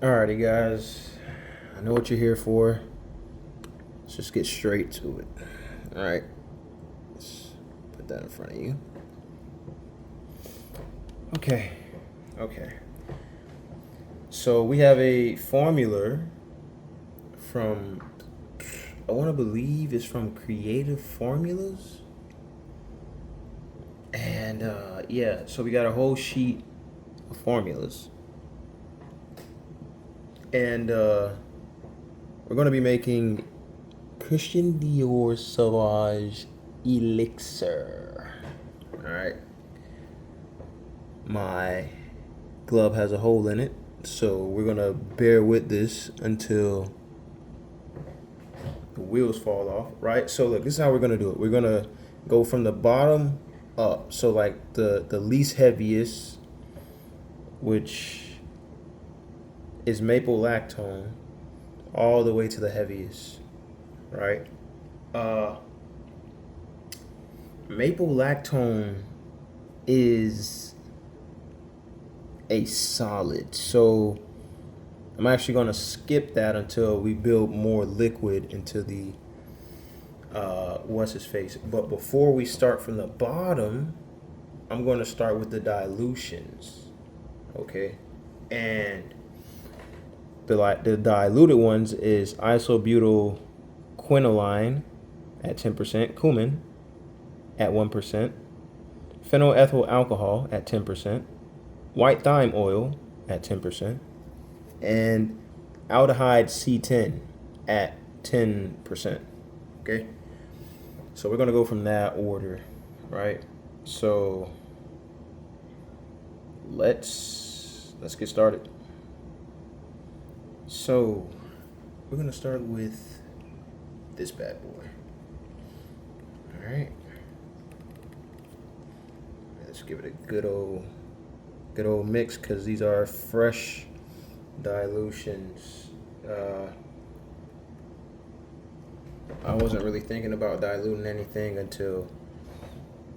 Alrighty, guys. I know what you're here for. Let's just get straight to it. Alright. Let's put that in front of you. Okay. So we have a formula from, I want to believe it's from Creative Formulas. And yeah, so we got a whole sheet of formulas. And we're going to be making Christian Dior Sauvage Elixir. Alright. My glove has a hole in it, so we're going to bear with this until the wheels fall off, right? So look, this is how we're going to do it. We're going to go from the bottom up. So like the least heaviest, which is maple lactone, all the way to the heaviest, right? Maple lactone is a solid, so I'm actually going to skip that until we build more liquid into the what's his face. But before we start from the bottom, I'm going to start with the dilutions, okay? And the diluted ones is isobutyl quinoline at 10%, cumin at 1%, phenylethyl alcohol at 10%, white thyme oil at 10%, and aldehyde C10 at 10%. Okay? So we're going to go from that order, right? So let's get started. So we're going to start with this bad boy. All right. Let's give it a good old mix, because these are fresh dilutions. I wasn't really thinking about diluting anything until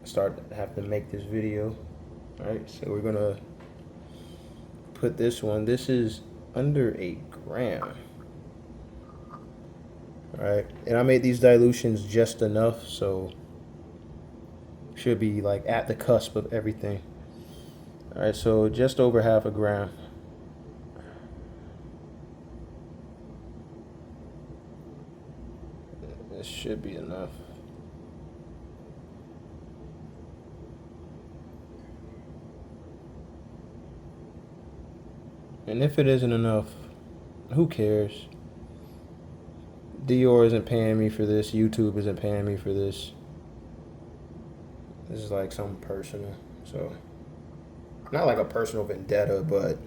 I started to have to make this video. All right, so we're gonna put this one. This is under a gram. All right, and I made these dilutions just enough, so should be like at the cusp of everything. All right, so just over half a gram. This should be enough. And if it isn't enough, who cares? Dior isn't paying me for this. YouTube isn't paying me for this. This is like something personal. So, not like a personal vendetta, but,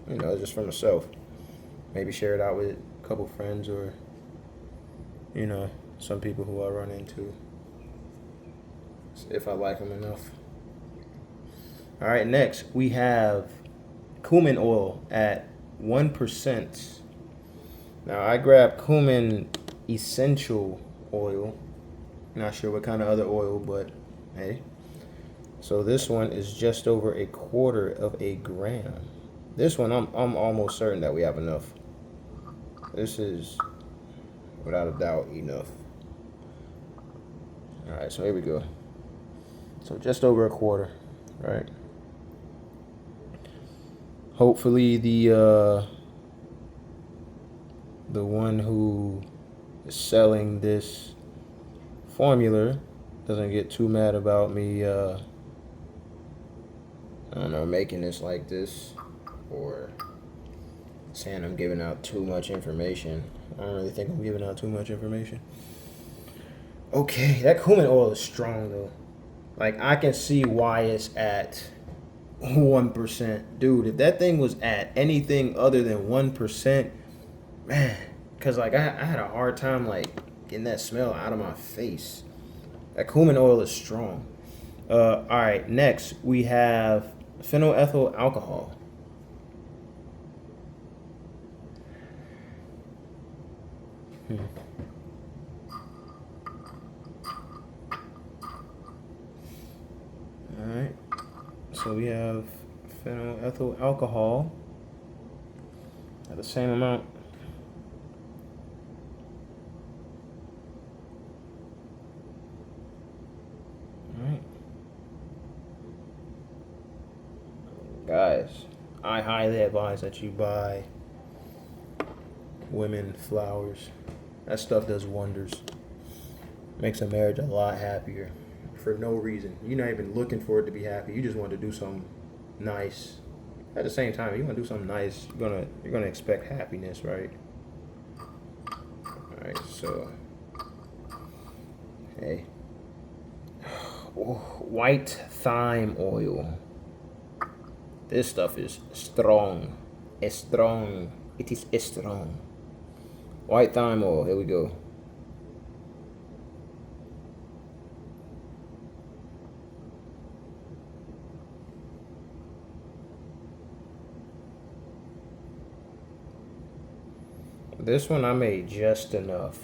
you know, just for myself. Maybe share it out with a couple friends, or, you know, some people who I run into, if I like them enough. All right, next we have cumin oil at 1%. Now I grabbed cumin essential oil. Not sure what kind of other oil, but hey. So this one is just over a quarter of a gram. This one I'm almost certain that we have enough. This is without a doubt enough. All right, so here we go. So just over a quarter, right? Hopefully the one who is selling this formula doesn't get too mad about me I don't know, making this like this, or saying I'm giving out too much information. I don't really think I'm giving out too much information. Okay, that cumin oil is strong though. Like, I can see why it's at 1%. Dude, if that thing was at anything other than 1%, man, because like I had a hard time like getting that smell out of my face. That cumin oil is strong. All right, next we have phenylethyl alcohol. All right, so we have phenylethyl alcohol at the same amount. All right. Guys, I highly advise that you buy women flowers. That stuff does wonders. Makes a marriage a lot happier for no reason. You're not even looking for it to be happy. You just want to do something nice. At the same time, you want to do something nice, you're gonna expect happiness, right? All right, so hey, white thyme oil. This stuff is strong. It's strong. It is strong. White thyme oil. Here we go. This one I made just enough.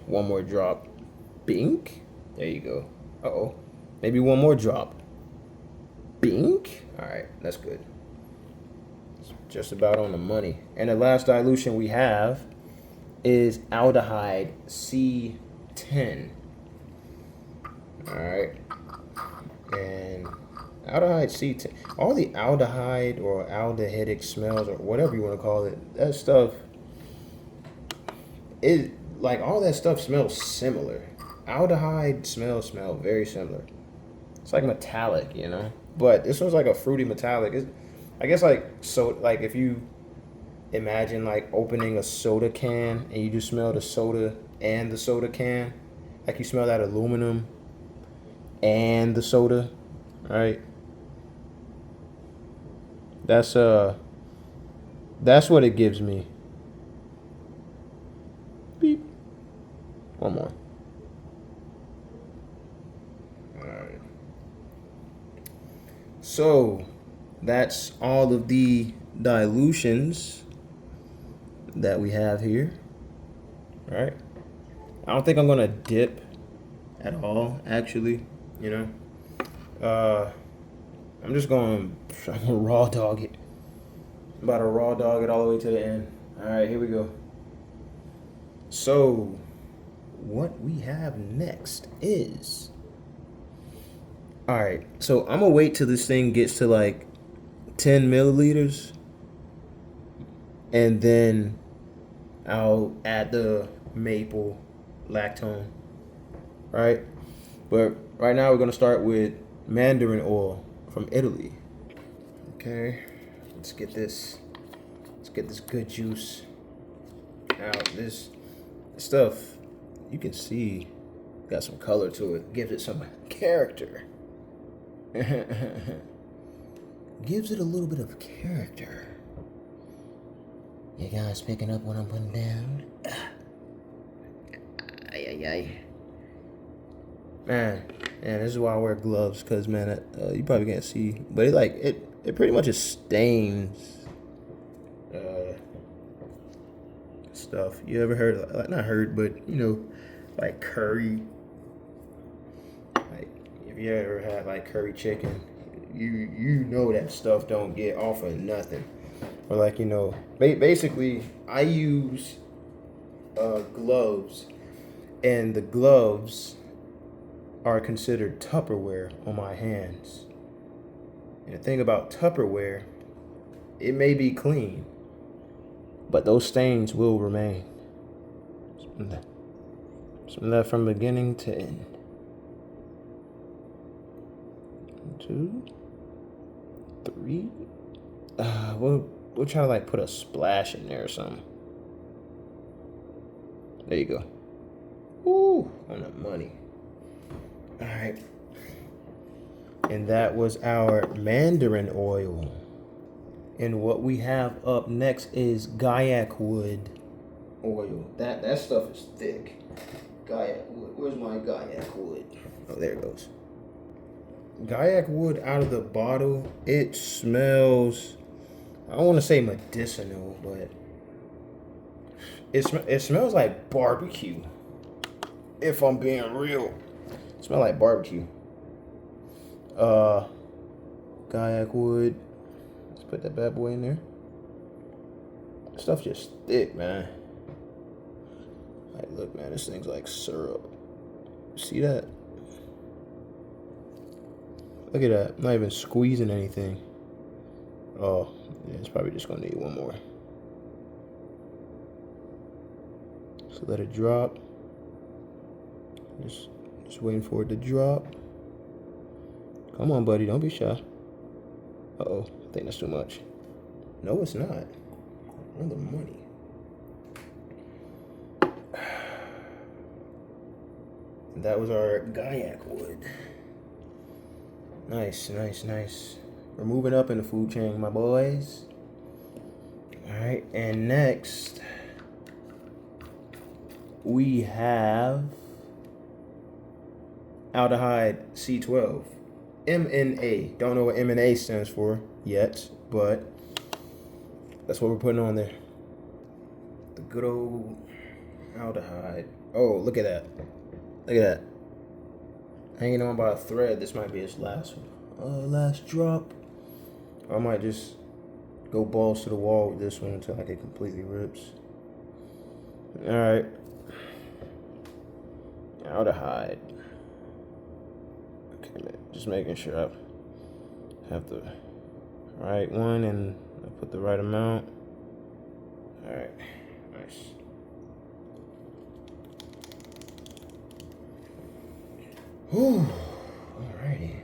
One more drop. Bink. There you go. Uh-oh. Maybe one more drop. Bink. All right, that's good. It's just about on the money. And the last dilution we have is aldehyde C10. All right. And aldehyde C10. All the aldehyde or aldehydic smells or whatever you want to call it, that stuff is like all that stuff smells similar. Aldehyde smell very similar. It's like metallic, you know? But this one's like a fruity metallic. I guess like so like if you imagine like opening a soda can and you just smell the soda and the soda can, like you smell that aluminum and the soda, right? That's what it gives me. Beep. One more. So that's all of the dilutions that we have here. All right. I don't think I'm gonna dip at all, actually. You know, I'm gonna raw dog it. I'm about to raw dog it all the way to the end. All right, here we go. So what we have next is. All right, so I'm gonna wait till this thing gets to like 10 milliliters, and then I'll add the maple lactone, right? But right now we're gonna start with mandarin oil from Italy. Okay, let's get this good juice out. This stuff, you can see, got some color to it, gives it some character. Gives it a little bit of character. You guys picking up what I'm putting down? Man, this is why I wear gloves, cause man, you probably can't see, but it pretty much just stains stuff. You ever heard, like, not heard, but you know, like curry. Like if you ever had like curry chicken, you know that stuff don't get off of nothing. Or like, you know, basically I use gloves, and the gloves are considered Tupperware on my hands. And the thing about Tupperware, it may be clean, but those stains will remain. Some left from beginning to end. 2, 3. We'll try to like put a splash in there or something. There you go. Ooh, on the money. All right. And that was our mandarin oil. And what we have up next is Gaiac wood oil. That stuff is thick. Gaiac wood. Where's my Gaiac wood? Oh, there it goes. Gaiac wood out of the bottle, it smells, I don't want to say medicinal, but it smells like barbecue. If I'm being real, it smells like barbecue. Gaiac wood. Let's put that bad boy in there. Stuff just thick, man. Like, look, man, this thing's like syrup. See that? Look at that. I'm not even squeezing anything. Oh, yeah, it's probably just gonna need one more. So let it drop. Just waiting for it to drop. Come on, buddy, don't be shy. Uh-oh, I think that's too much. No, it's not. On the money. That was our Gaiac wood. Nice, nice, nice. We're moving up in the food chain, my boys. All right, and next we have aldehyde C12. MNA. Don't know what MNA stands for yet, but that's what we're putting on there. The good old aldehyde. Oh, look at that. Look at that. Hanging on by a thread. This might be its last drop. I might just go balls to the wall with this one until like it completely rips. Alright. Aldehyde. Okay, just making sure I have the right one and I put the right amount. Alright. Nice. Whew. Alrighty.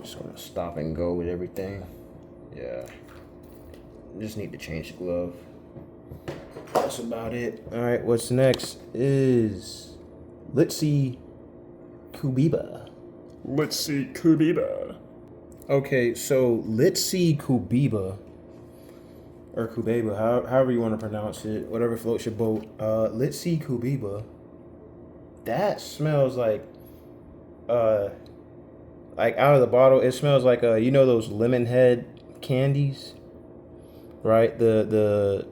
Just gonna stop and go with everything. Yeah. Just need to change the glove. That's about it. Alright, what's next is Litsi Kubiba. Litsi Kubiba. Okay, so Litsi Kubiba, or Kubeba, however you want to pronounce it, whatever floats your boat. Litsi Kubiba. That smells like out of the bottle, it smells like you know those lemon head candies, right? The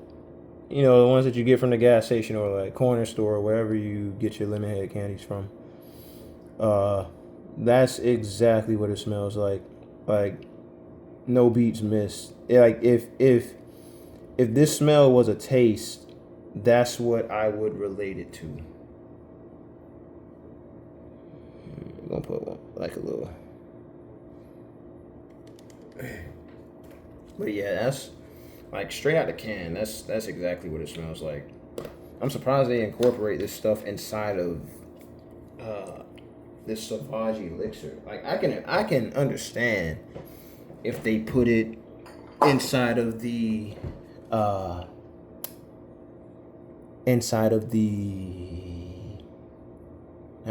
you know, the ones that you get from the gas station or like corner store or wherever you get your lemon head candies from. That's exactly what it smells like. Like, no beats missed. Like if this smell was a taste, that's what I would relate it to. I'm gonna put one, like a little. But yeah, that's like straight out the can. That's exactly what it smells like. I'm surprised they incorporate this stuff inside of this Sauvage Elixir. Like I can understand if they put it inside of the how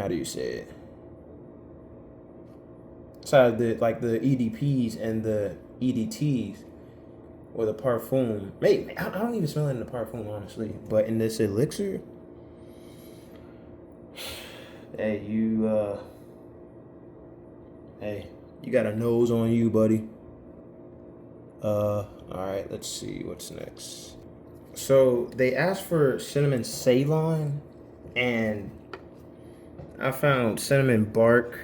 do you say it? Inside of the like the EDPs and the EDTs or the parfum. Maybe I don't even smell it in the parfum, honestly. But in this elixir, hey, you got a nose on you, buddy. All right, let's see what's next. So they asked for cinnamon Ceylon, and I found cinnamon bark.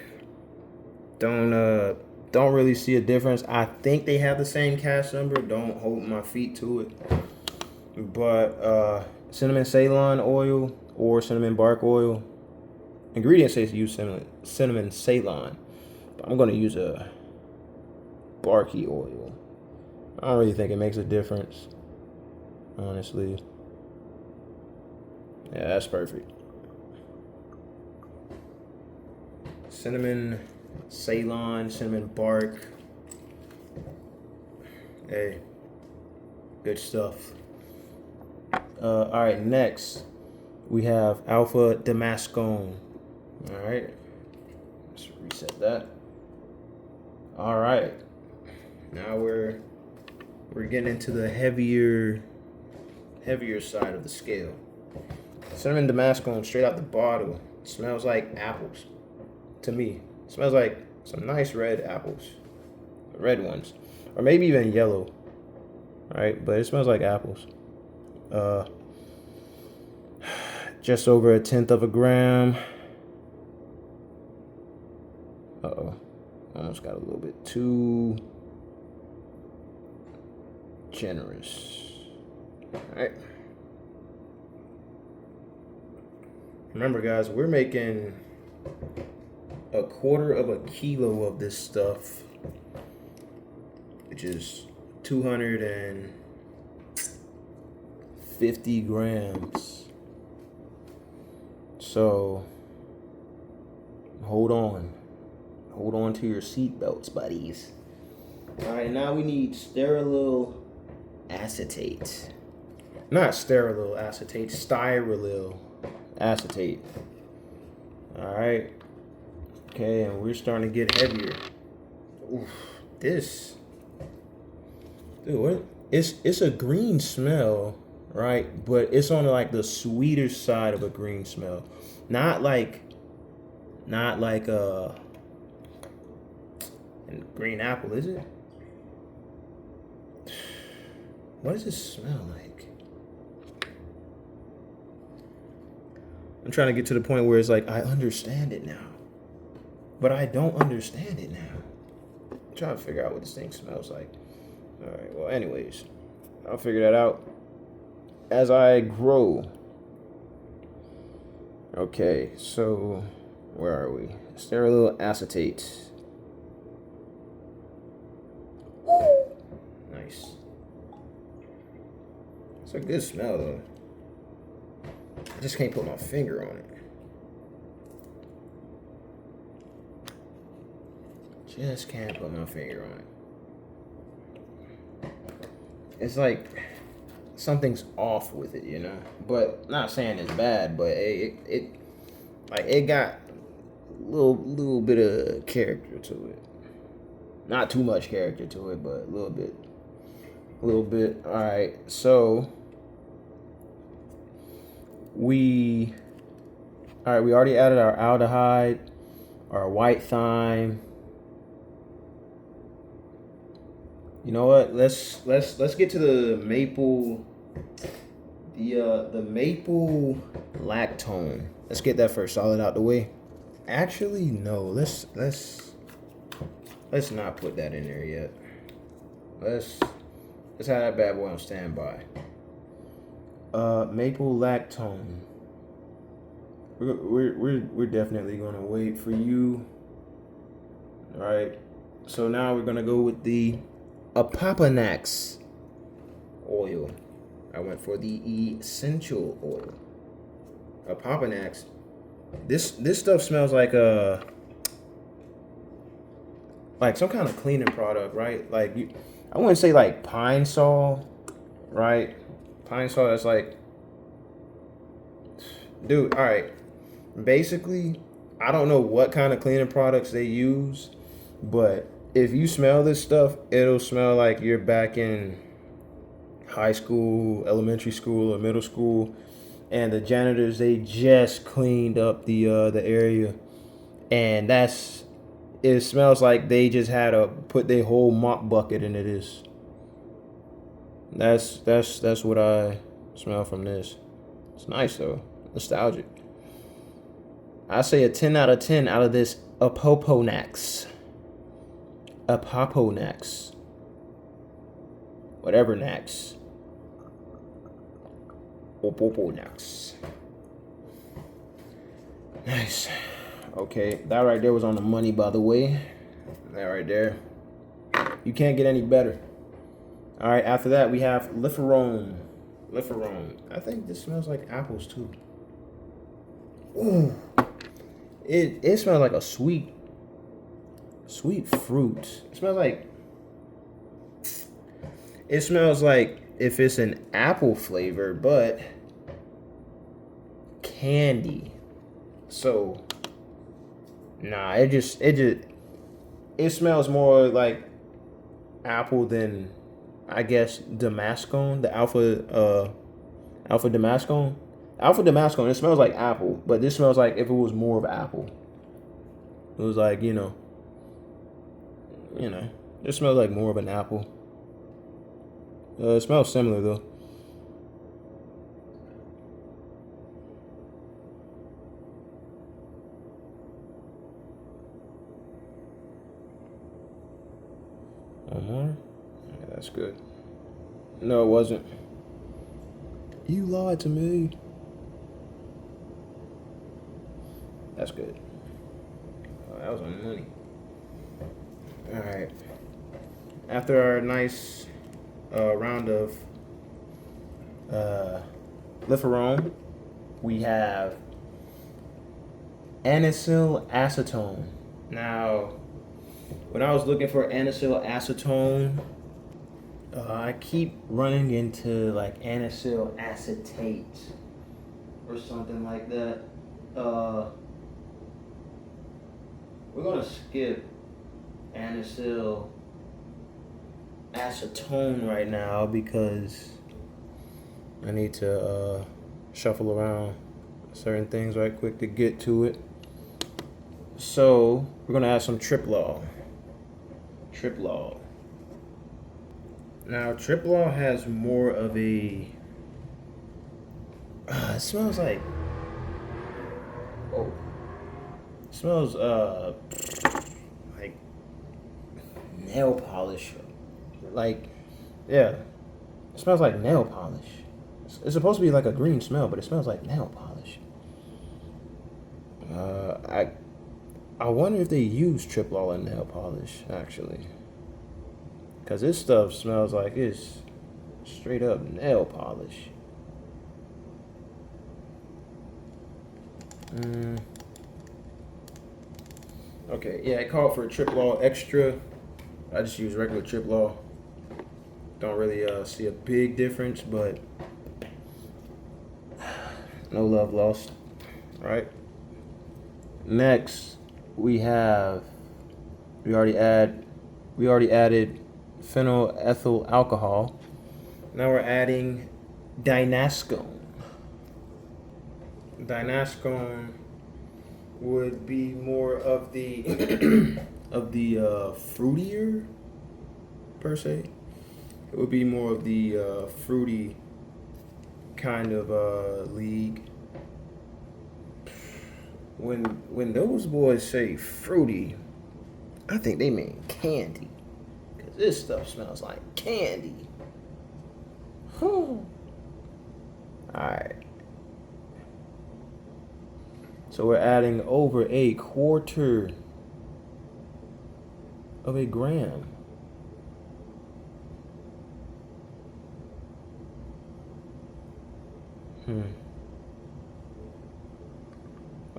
Don't really see a difference. I think they have the same cash number. Don't hold my feet to it. But cinnamon Ceylon oil or cinnamon bark oil. Ingredient says use cinnamon Ceylon. But I'm gonna use a barky oil. I don't really think it makes a difference, honestly. Yeah, that's perfect. Cinnamon Ceylon, cinnamon bark. Hey, good stuff. All right, next we have Alpha Damascone. All right, let's reset that. All right, now we're getting into the heavier side of the scale. Cinnamon Damascone straight out the bottle. It smells like apples to me. It smells like some nice red apples, red ones, or maybe even yellow. All right, but it smells like apples. Just over 1/10 of a gram. Almost got a little bit too generous. All right. Remember, guys, we're making 1/4 kilo of this stuff, which is 250 grams. So hold on to your seatbelts, buddies. All right, now we need styrolyl acetate. Not styrolyl acetate, styrolyl acetate. All right. Okay, and we're starting to get heavier. Oof, this, dude, what? It's a green smell, right? But it's on like the sweeter side of a green smell, not like green apple, is it? What does this smell like? I'm trying to get to the point where it's like I understand it now, but I don't understand it now. I'm trying to figure out what this thing smells like. All right. Well, anyways, I'll figure that out as I grow. Okay. So, where are we? Styrolyl acetate. Nice. It's a good smell though. I just can't put my finger on it. Just can't put my finger on it. It's like something's off with it, you know. But not saying it's bad, but it got a little bit of character to it. Not too much character to it, but a little bit. All right, so we already added our aldehyde, our white thyme. You know what? Let's get to the maple, the maple lactone. Let's get that first solid out the way. Actually, no. Let's not put that in there yet. Let's have that bad boy on standby. Maple lactone. We're definitely gonna wait for you. All right. So now we're gonna go with the Apopanax oil. I went for the essential oil. Apopanax. This stuff smells like some kind of cleaning product, right? Like I wouldn't say like Pine Sol, right? Pine Sol, that's like, dude, all right. Basically, I don't know what kind of cleaning products they use, but if you smell this stuff, it'll smell like you're back in high school, elementary school, or middle school, and the janitors, they just cleaned up the area, and it smells like they just had to put their whole mop bucket into this. That's what I smell from this. It's nice though, nostalgic. I say a 10 out of 10 out of this Apopanax. Whatever Nax. Apopanax. Nice. Okay, that right there was on the money, by the way. That right there. You can't get any better. All right, after that, we have Liferone. I think this smells like apples, too. Ooh. It smells like a sweet fruit. It smells like if it's an apple flavor, but candy. So, nah, it smells more like apple than, I guess, Damascone, the Alpha Damascone. Alpha Damascone, it smells like apple, but this smells like if it was more of apple. It was like, you know, it smells like more of an apple. It smells similar though. One more. Yeah, that's good. No, it wasn't. You lied to me. That's good. Oh, that was on money. All right. After our nice round of Liferone, we have anisyl acetone. Now, when I was looking for anisyl acetone, I keep running into like anisyl acetate or something like that. We're gonna skip anisyl acetone right now because I need to shuffle around certain things right quick to get to it. So we're gonna add some Triplol. Now Triplol has more of a. It smells like. Oh. It smells like nail polish. Like, yeah. It smells like nail polish. It's supposed to be like a green smell, but it smells like nail polish. I wonder if they use Triplol in nail polish, actually. Because this stuff smells like it's straight up nail polish. Okay, yeah, it called for a Triplol extra. I just use regular Triplol. Don't really see a big difference, but no love lost. All right. Next, we already added phenylethyl alcohol. Now we're adding Dynascone. Dynascone would be more of the fruitier per se. It would be more of the fruity kind of league. When those boys say fruity, I think they mean candy. Cause this stuff smells like candy. Alright. So we're adding over 1/4 of a gram.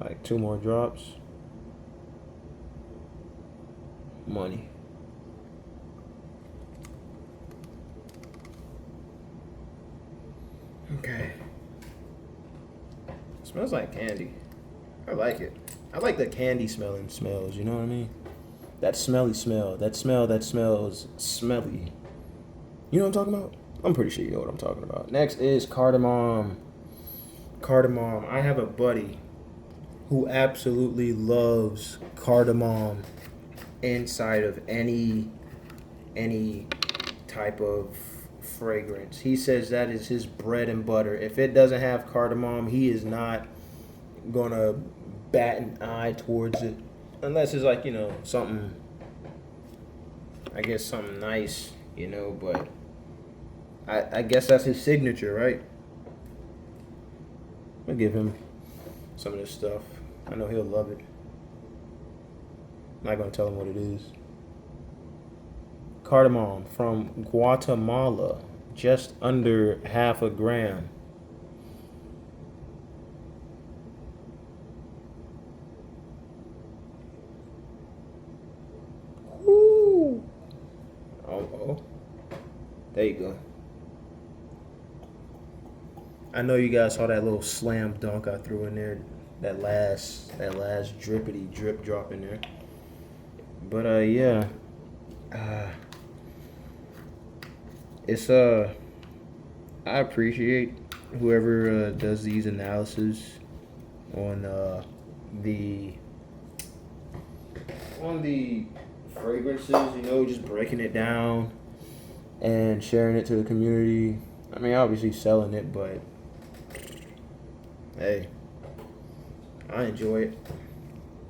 Like 2 more drops. Money. Okay. Smells like candy. I like it. I like the candy smelling smells, you know what I mean? That smelly smell. That smell that smells smelly. You know what I'm talking about? I'm pretty sure you know what I'm talking about. Next is cardamom. Cardamom. I have a buddy who absolutely loves cardamom inside of any type of fragrance. He says that is his bread and butter. If it doesn't have cardamom, he is not gonna bat an eye towards it, unless it's like, you know, something, I guess something nice, you know. But I guess that's his signature, right? I'll give him some of this stuff. I know he'll love it. I'm not gonna tell him what it is. Cardamom from Guatemala, just under 1/2 gram. Woo! Oh, there you go. I know you guys saw that little slam dunk I threw in there, that last drippity drip drop in there. But yeah, it's I appreciate whoever does these analysis on the fragrances, you know, just breaking it down and sharing it to the community. I mean, obviously selling it, but hey, I enjoy it.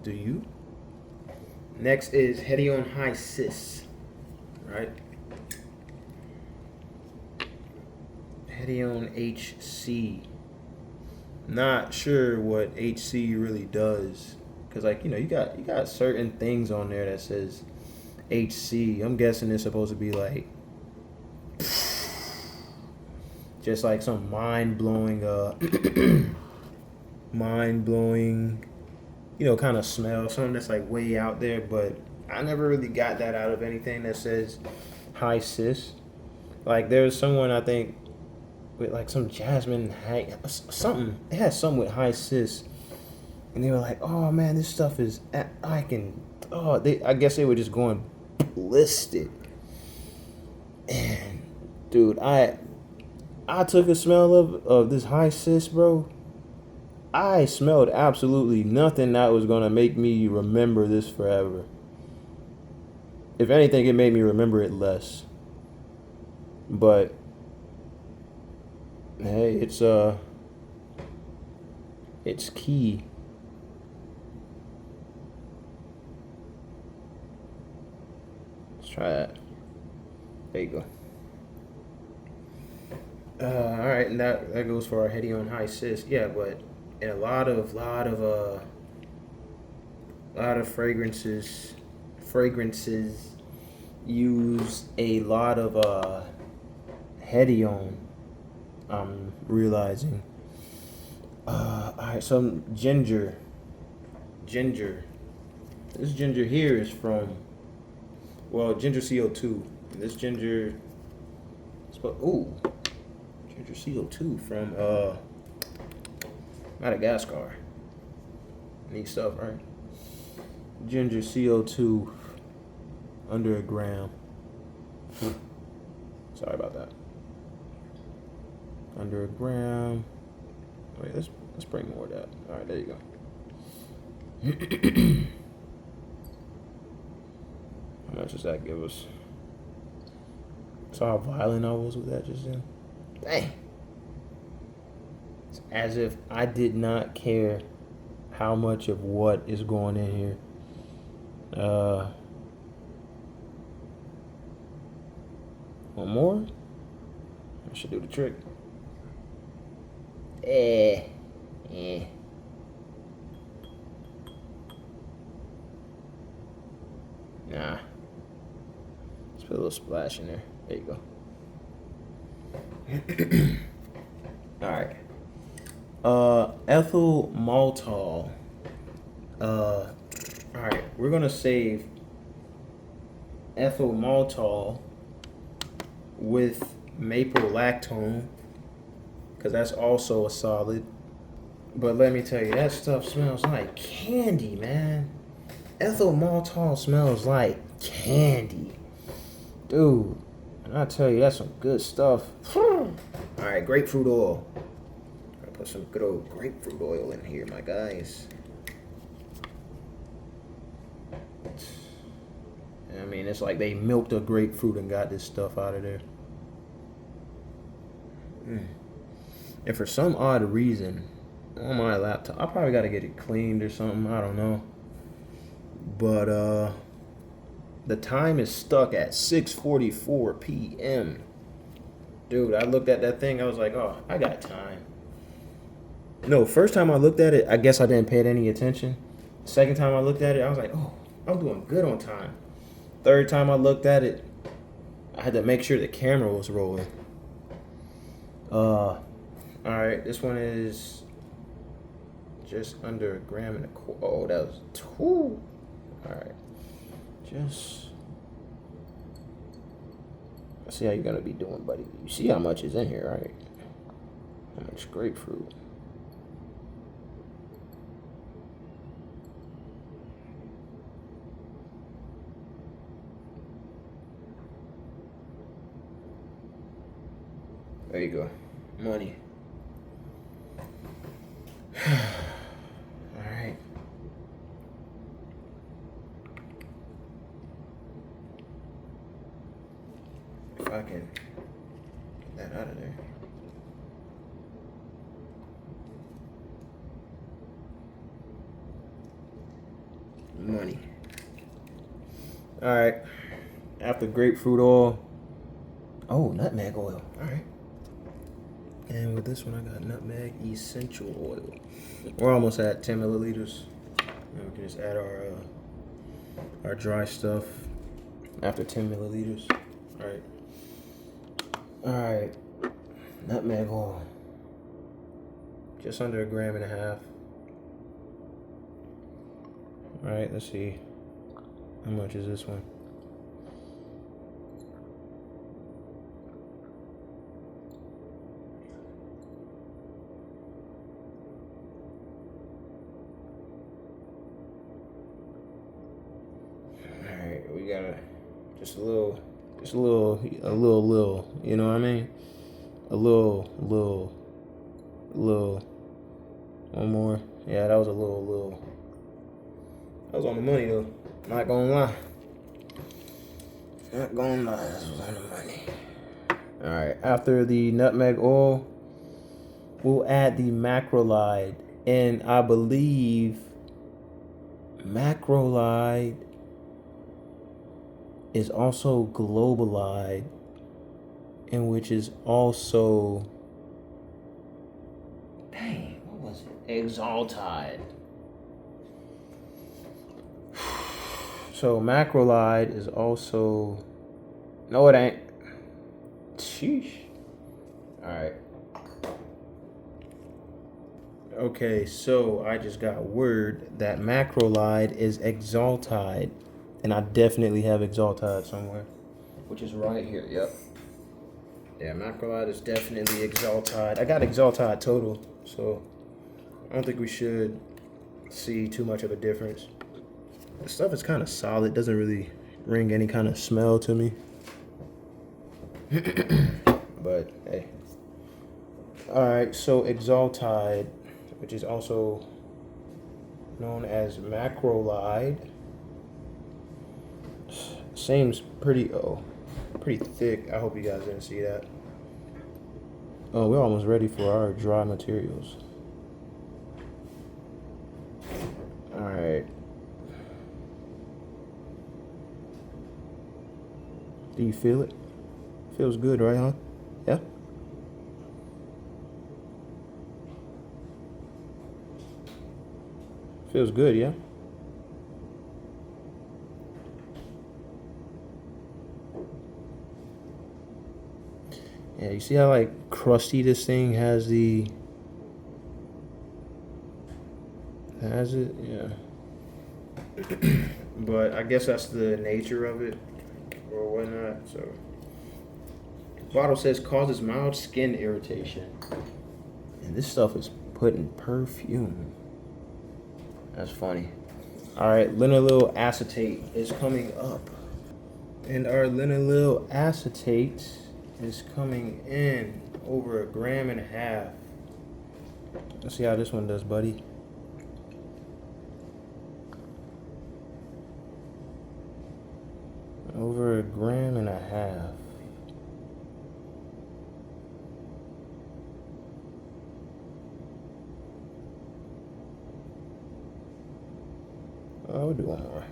Do you? Next is Hedion High Cis, right? Hedion HC. Not sure what HC really does, cause like you got certain things on there that says HC. I'm guessing it's supposed to be like just like some mind blowing, kind of smell, something that's like way out there. But I never really got that out of anything that says high cis. Like there's someone I think with like some jasmine something. It has something with high cis, and they were like, "Oh man, this stuff is I can." Oh, I guess they were just going ballistic. And dude, I took a smell of this high cis, bro. I smelled absolutely nothing that was gonna make me remember this forever. If anything, it made me remember it less. But hey, it's key. Let's try that. There you go. All right, and that goes for our Hedion High Cis. Yeah, but in a lot of fragrances use a lot of Hedion. I'm realizing. All right, some ginger. This ginger here is from, well, ginger CO2. This ginger, ginger CO2 from Madagascar. Neat stuff, right? Ginger CO2 under a gram. Sorry about that. Under a gram. Wait, let's bring more of that. All right, there you go. How much does that give us? Saw how violent I was with that just then. Dang. It's as if I did not care how much of what is going in here. One more? I should do the trick. Nah. Let's put a little splash in there. There you go. Alright. Ethyl maltol. Alright, we're gonna save ethyl maltol with maple lactone, because that's also a solid. But let me tell you, that stuff smells like candy, man. Ethyl maltol smells like candy. Dude, and I tell you, that's some good stuff. Alright, grapefruit oil. I'll put some good old grapefruit oil in here, my guys. I mean, it's like they milked a grapefruit and got this stuff out of there. And for some odd reason, on my laptop, I probably got to get it cleaned or something. I don't know. But the time is stuck at 6:44 p.m. Dude, I looked at that thing. I was like, oh, I got time. No, first time I looked at it, I guess I didn't pay it any attention. Second time I looked at it, I was like, oh, I'm doing good on time. Third time I looked at it, I had to make sure the camera was rolling. All right, this one is just under a gram and a quarter. Oh, that was two. All right, just let's see how you're gonna be doing, buddy. You see how much is in here, right? How much grapefruit? There you go. Money. All right. If I can get that out of there. Money. All right. After grapefruit oil. Oh, nutmeg oil. All right. And with this one, I got nutmeg essential oil. We're almost at 10 milliliters. And we can just add our dry stuff after 10 milliliters. All right. Nutmeg oil. Just under 1.5 grams. All right, let's see. How much is this one? Alright, we got just a little, you know what I mean? A little, one more. Yeah, that was a little. That was on the money though. Not gonna lie. That was on the money. Alright, after the nutmeg oil, we'll add the macrolide. And I believe macrolide is also globalide, and which is also, dang, what was it? Exaltide. So macrolide is also, no it ain't. Sheesh. Alright. Okay, so I just got word that macrolide is exaltide. And I definitely have exaltide somewhere, which is right here. Yep. Yeah, macrolide is definitely exaltide. I got exaltide total, so I don't think we should see too much of a difference. The stuff is kind of solid. Doesn't really ring any kind of smell to me. But hey. All right, so exaltide, which is also known as macrolide, seems pretty thick. I hope you guys didn't see that. Oh, we're almost ready for our dry materials. All right. Do you feel it? Feels good, right, huh? Yeah? Feels good, yeah? Yeah, you see how like crusty this thing has it? Yeah. But I guess that's the nature of it or whatnot, so. Bottle says causes mild skin irritation. And this stuff is put in perfume. That's funny. All right, linalool acetate is coming up. And our linalool acetate is coming in over 1.5 grams. Let's see how this one does, buddy. Over 1.5 grams. We'll do one more.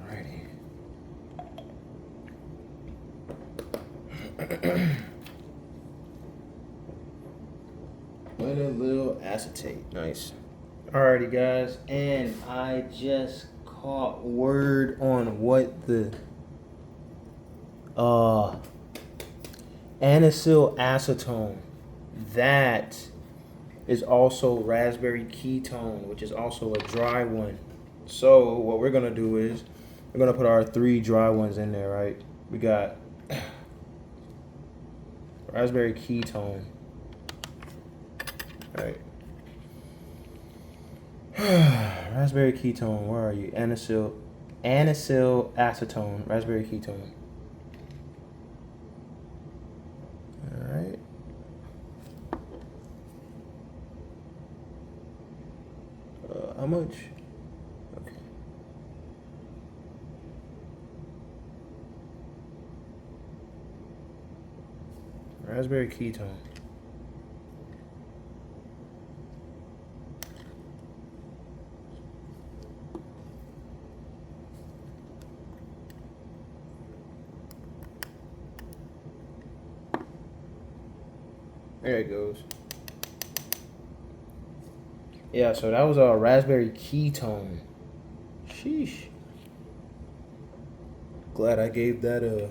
Alrighty. Linalool acetate. Nice. Alrighty, guys. And I just caught word on what the anisyl acetone. That is also raspberry ketone, which is also a dry one. So what we're gonna do is we're gonna put our 3 dry ones in there, right? We got raspberry ketone. All right. Raspberry ketone, where are you? Anisyl acetone, raspberry ketone. All right. How much? Okay. Raspberry ketone. There it goes. Yeah, so that was a raspberry ketone. Sheesh. Glad I gave that a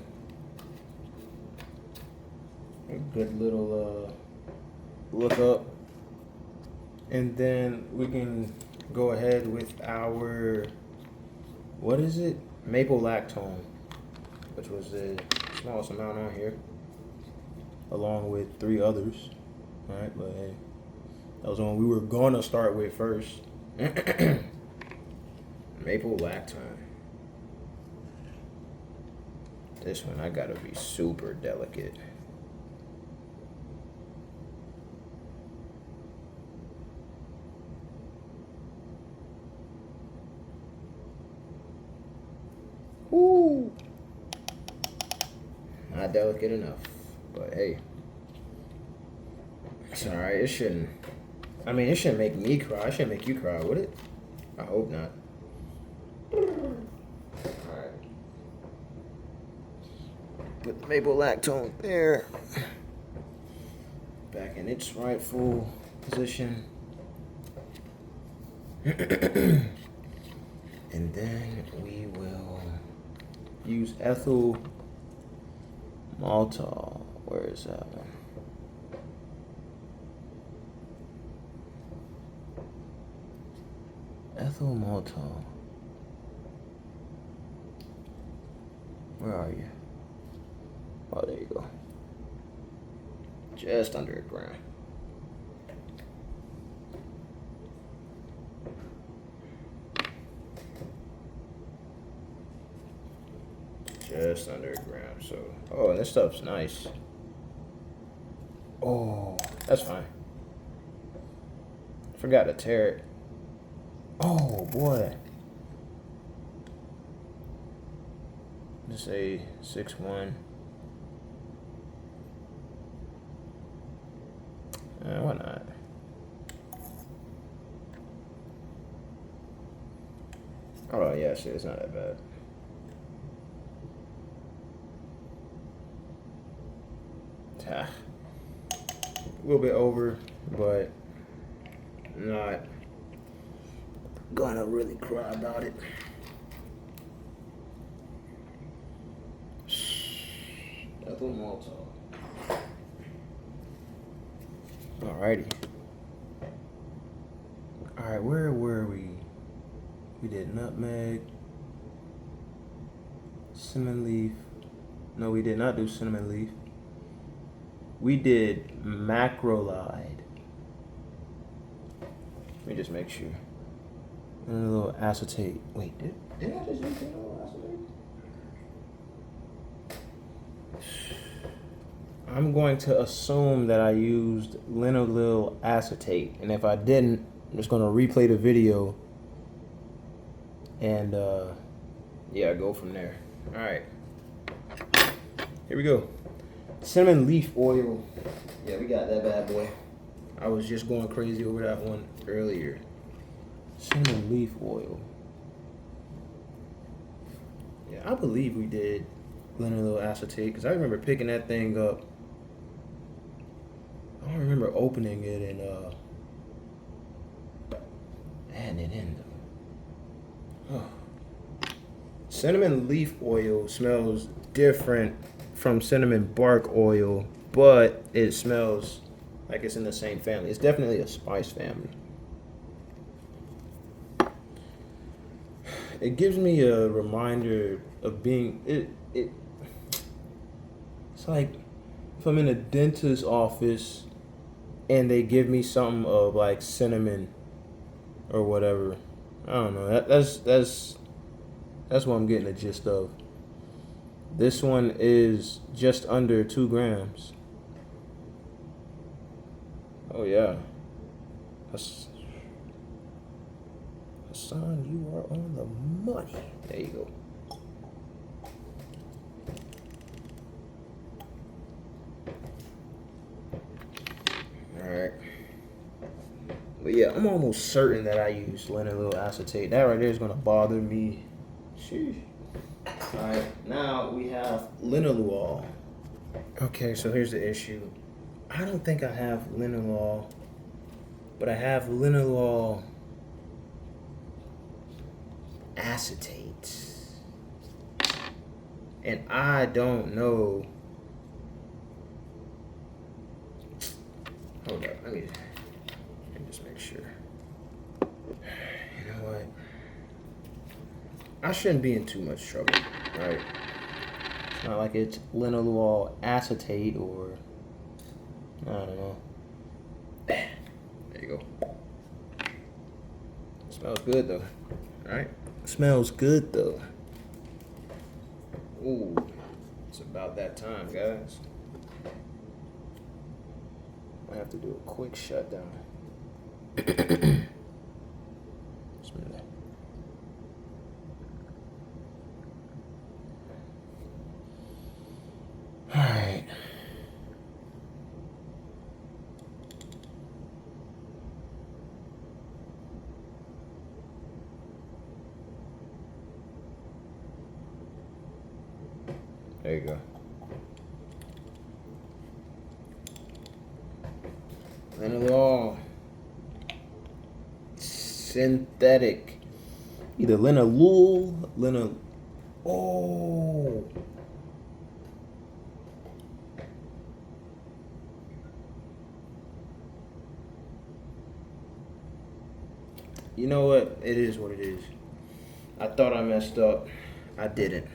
good little look up. And then we can go ahead with our, what is it? Maple lactone, which was the smallest amount on here, along with 3 others. All right, but hey, that was the one we were gonna start with first. Maple lactone. This one I gotta be super delicate. Ooh. Not delicate enough, but hey, it's all right. It shouldn't. I mean, it shouldn't make me cry. It shouldn't make you cry, would it? I hope not. All right. Put the maple lactone there. Back in its rightful position. And then we will use ethyl maltol. Where is that one? Ethyl maltol. Where are you? Oh, there you go. Just under a gram. Just under a gram. So, oh, and this stuff's nice. Oh, that's fine. Forgot to tear it. Oh boy. Just say 6'1". Why not? Oh yeah, shit, it's not that bad. A little bit over, but not gonna really cry about it. Ethyl maltol. Alrighty. Alright, where were we? We did nutmeg, cinnamon leaf. No, we did not do cinnamon leaf. We did macrolide. Let me just make sure. And a little acetate. Wait, did I just use a little acetate? I'm going to assume that I used linalool acetate, and if I didn't, I'm just going to replay the video and yeah, go from there. All right, here we go. Cinnamon leaf oil. Yeah, we got that bad boy. I was just going crazy over that one earlier. Cinnamon leaf oil. Yeah, I believe we did linalool acetate because I remember picking that thing up. I don't remember opening it and adding it in. Oh. Cinnamon leaf oil smells different from cinnamon bark oil, but it smells like it's in the same family. It's definitely a spice family. It gives me a reminder of being it's like if I'm in a dentist's office and they give me something of like cinnamon or whatever. I don't know. That's what I'm getting the gist of. This one is just under 2 grams. Oh yeah. Hassan, you are on the money. There you go. Alright. But yeah, I'm almost certain that I used linalool acetate. That right there is going to bother me. Sheesh. Alright, now we have linalool. Okay, so here's the issue. I don't think I have linalool, but I have linalool acetate. And I don't know. Hold up, let me just make sure. You know what? I shouldn't be in too much trouble, right? It's not like it's linalool acetate or I don't know. There you go. Smells good though, right? Smells good though. Ooh, it's about that time, guys. I have to do a quick shutdown. Bismillah. All right. There you go. Linalool. Synthetic. Either linalool, oh. You know what? It is what it is. I thought I messed up. I didn't.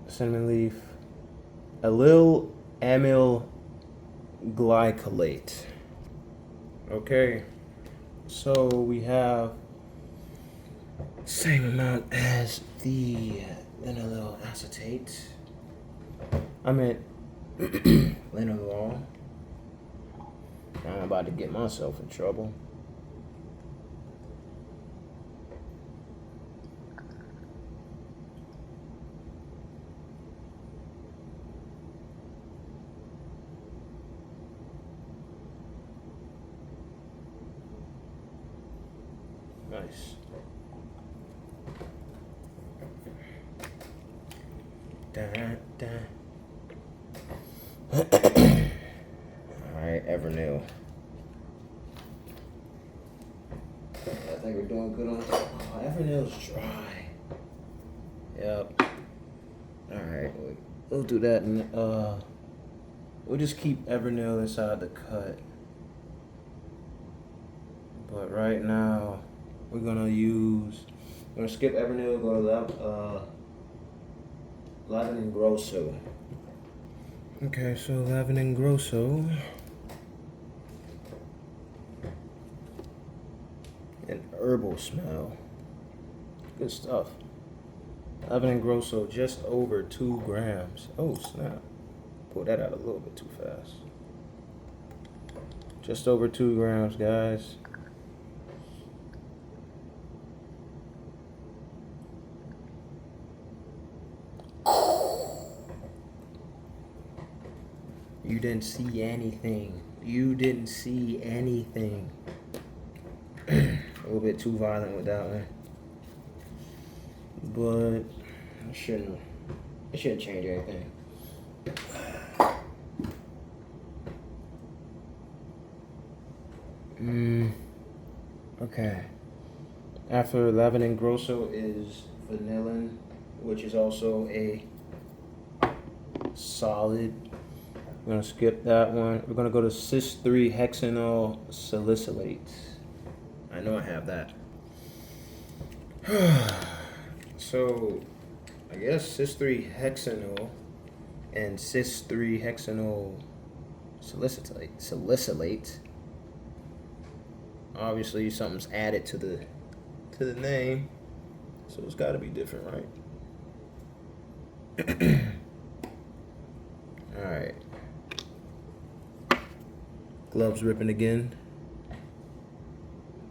Cinnamon leaf. Allyl amyl glycolate. Okay. So we have same amount as the linalool acetate. I meant linalool. I'm about to get myself in trouble. Nice. Alright, Evernail. I think we're doing good on Evernail's dry. Yep. Alright, we'll do that and we'll just keep Evernail inside the cut. But right now we're gonna skip Evernail, go to Lavin Grosso. Okay, so Lavin Grosso. An herbal smell. Good stuff. Lavin Grosso, just over 2 grams. Oh snap. Pulled that out a little bit too fast. Just over 2 grams, guys. You didn't see anything. You didn't see anything. A little bit too violent with that one. But it shouldn't change anything. Okay. After Lavin Grosso is vanillin, which is also a solid. We're gonna skip that one. We're gonna go to cis-3 hexanol salicylate. I know I have that. So, I guess cis-3 hexanol and cis-3 hexanol salicylate. Obviously, something's added to the name, so it's got to be different, right? All right. Gloves ripping again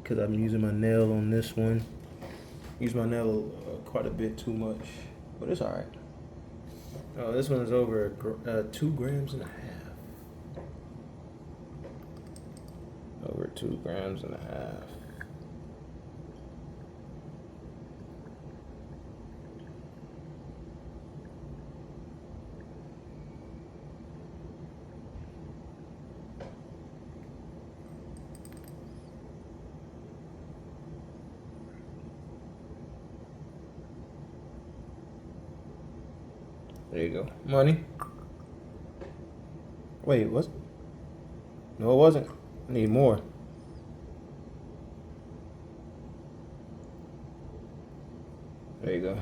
because I'm using my nail on this one. Use my nail quite a bit too much, but it's all right. Oh, this one's over 2 grams and a half. Over 2 grams and a half. There you go. Money. Wait, was it? No, it wasn't. I need more. There you go.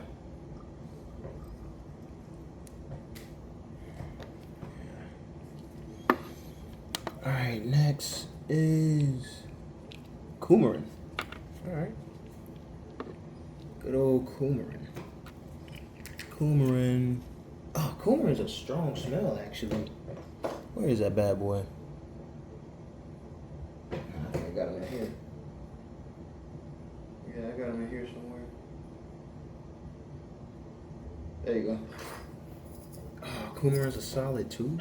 Alright, next is coumarin. Alright. Good old coumarin. Coumarin. Oh, coumarin's a strong smell, actually. Where is that bad boy? I think I got him in here. Yeah, I got him in here somewhere. There you go. Oh, coumarin's a solid too.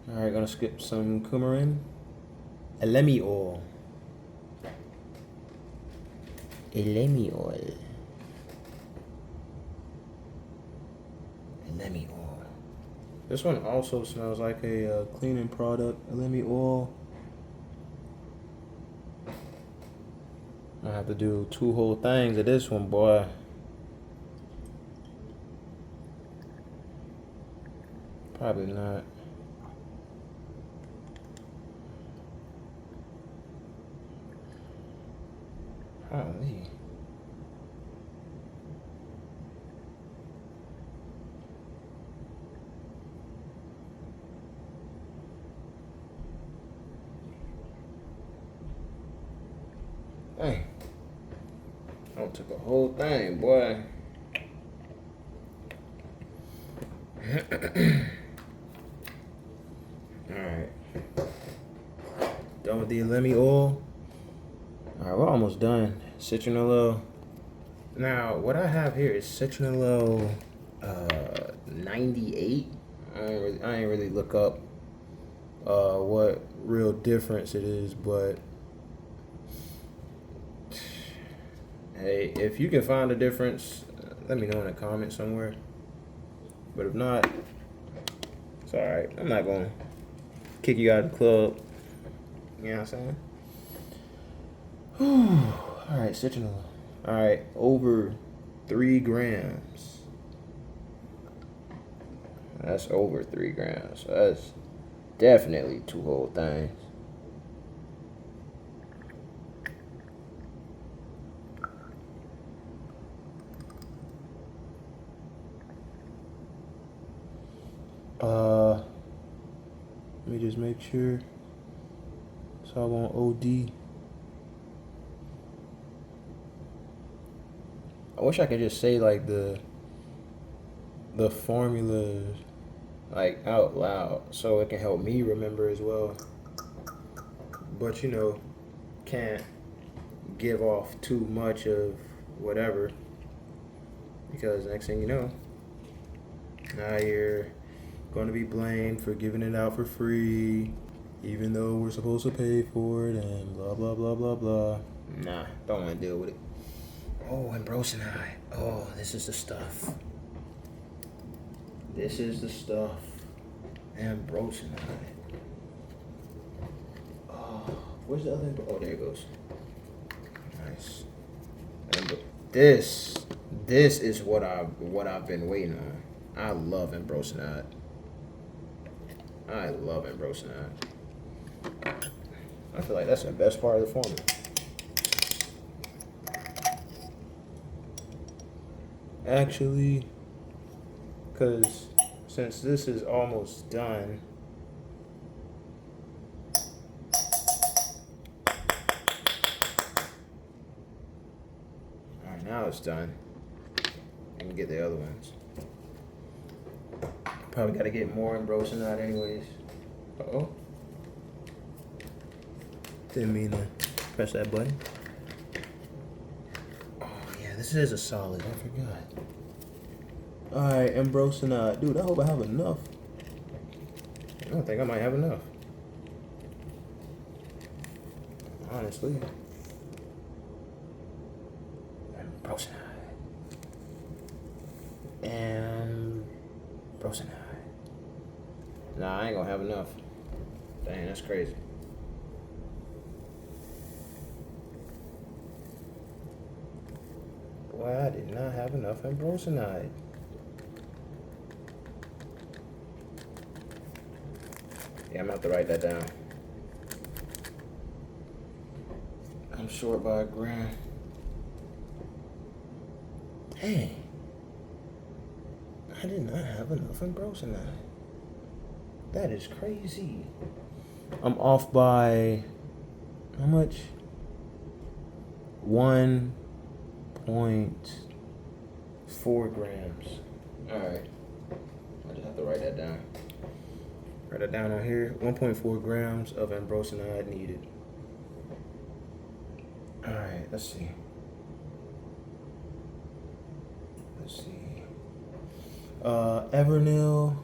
Alright, gonna skip some coumarin. Elemi oil. Elemi oil. Elemi oil. This one also smells like a cleaning product. Elemi oil. I have to do 2 whole things of this one, boy. Probably not. Probably. Dang. I took a whole thing, boy. Alright. Done with the Elemi oil. Alright, we're almost done. Citronello. Now, what I have here is Citronello 98. I ain't really look up what real difference it is, but hey, if you can find a difference, let me know in the comments somewhere. But if not, it's alright. I'm not gonna kick you out of the club. You know what I'm saying? Alright, citronella. Alright, over 3 grams. That's over 3 grams. So that's definitely 2 whole things. Let me just make sure. So I want OD. I wish I could just say like the formula like out loud so it can help me remember as well. But you know, can't give off too much of whatever, because next thing you know, now you're going to be blamed for giving it out for free, even though we're supposed to pay for it, and blah blah blah blah blah. Nah, don't want to deal with it. Oh, ambrosanite. Oh, this is the stuff. This is the stuff. Ambrosanite. Oh, where's the other? Oh, there it goes. Nice. And this is what I've been waiting on. I love ambrosanite. I love ambrosanite. I feel like that's the best part of the formula. Actually, because since this is almost done, alright, now it's done. I can get the other ones. Probably got to get more ambrosanite anyways. Uh-oh. Didn't mean to press that button. Oh, yeah, this is a solid. I forgot. Alright, ambrosanite. Dude, I hope I have enough. I don't think I might have enough. Honestly. Ambrosanite. Ambrosanite. Nah, I ain't gonna have enough. Dang, that's crazy. Boy, I did not have enough ambrosanite. Yeah, I'm gonna have to write that down. I'm short by a gram. Dang. I did not have enough ambrosanite. That is crazy. I'm off by how much? 1.4 grams. Alright. I just have to write that down. Write it down on here. 1.4 grams of ambrosanite needed. Alright, let's see. Evernil.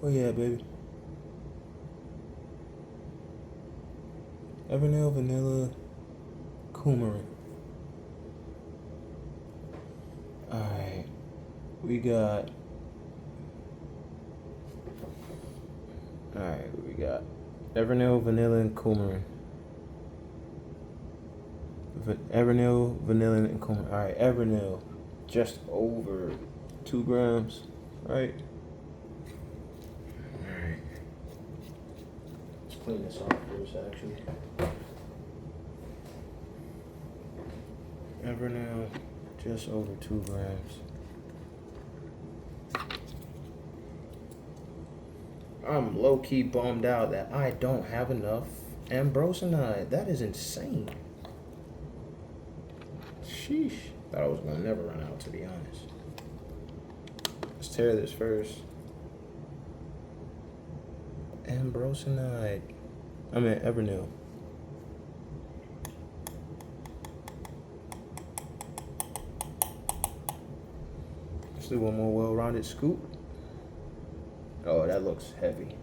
Oh yeah, baby. Evernil, vanilla, coumarin. Alright. We got Evernil, vanilla, and coumarin. Evernil, vanilla, and coumarin. Alright, Evernil, just over 2 grams, right? Alright. Let's clean this off first, actually. Evernil, just over 2 grams. I'm low-key bummed out that I don't have enough ambrosanite. That is insane. Sheesh. Thought I was gonna never run out, to be honest. Let's tear this first. Ambrosanite. I mean Evernil. Let's do one more well-rounded scoop. Oh, that looks heavy.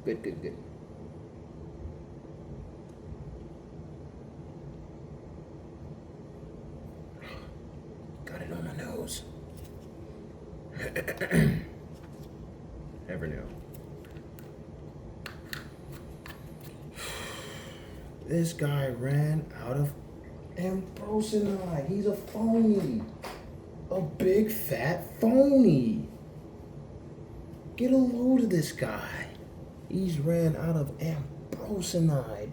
Good. Good. Got it on my nose. Never knew. This guy ran out of ambrosanite. He's a phony. A big fat phony. Get a load of this guy. He's ran out of ambrosanite.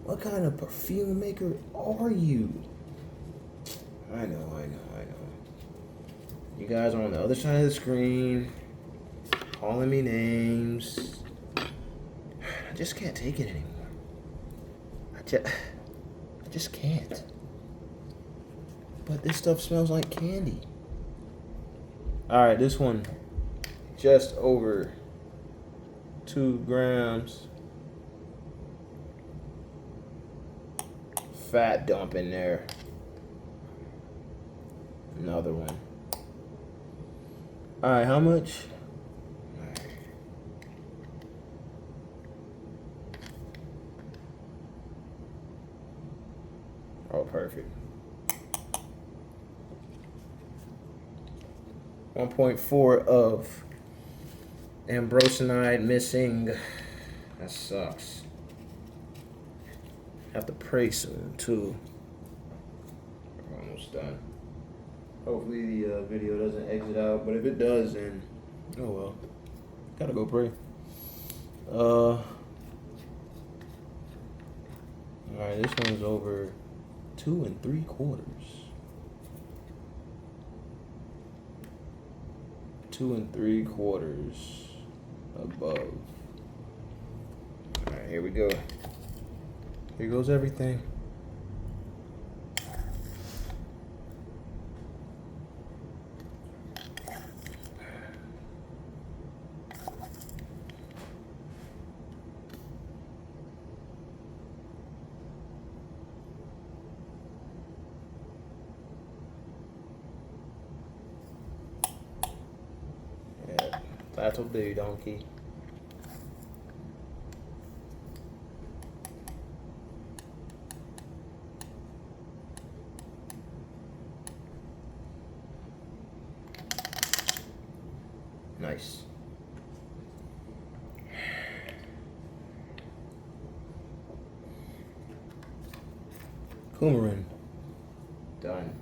What kind of perfume maker are you? I know. You guys are on the other side of the screen, calling me names. I just can't take it anymore. I just can't. But this stuff smells like candy. Alright, this one, just over 2 grams. Fat dump in there. Another one. Alright, how much? Oh, perfect. 1.4 of ambrosanite missing. That sucks. Have to pray soon too. We're almost done. Hopefully the video doesn't exit out, but if it does, then oh well. Gotta go pray. Alright, this one's over 2 3/4. 2 3/4 above. Alright, here we go. Here goes everything. Yeah, that'll do, donkey. Nice. Coumarin. Done.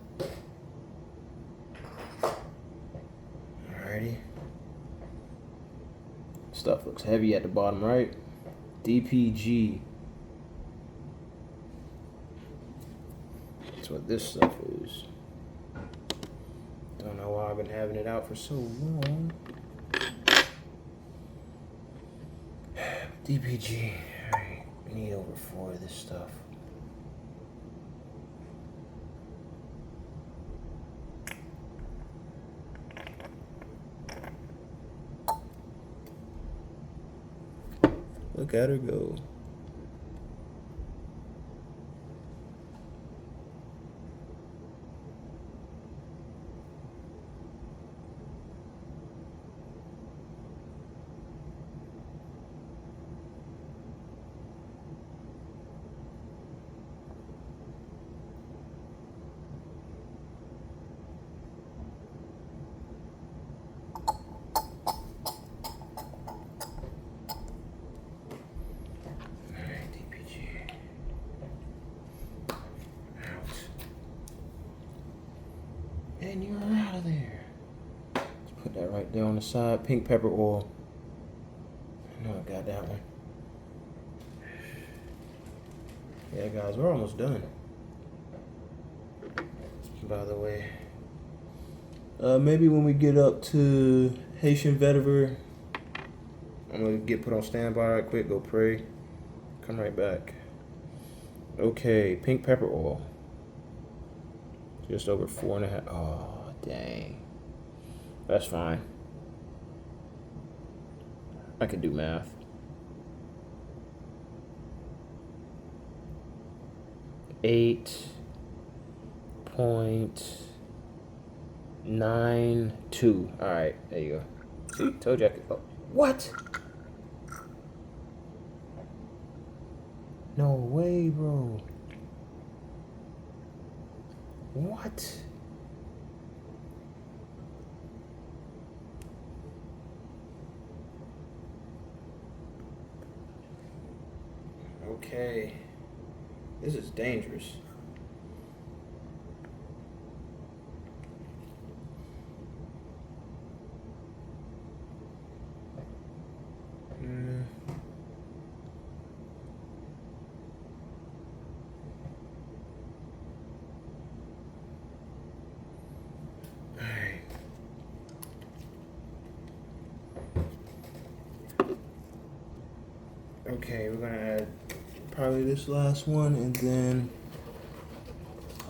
Alrighty. Stuff looks heavy at the bottom right. DPG. That's what this stuff is. Don't know why I've been having it out for so long. DPG. Alright, we need over 4 of this stuff. Look at her go. And you're out of there. Let's put that right there on the side. Pink pepper oil. I know I got that one. Yeah, guys, we're almost done. By the way, maybe when we get up to Haitian vetiver, I'm gonna get put on standby right quick. Go pray. Come right back. Okay, pink pepper oil. Just over 4.5. Oh, dang. That's fine. I can do math. 8.92. All right, there you go. See, told you I could. Oh, what? No way, bro. What? Okay. This is dangerous. Okay, we're gonna add probably this last one, and then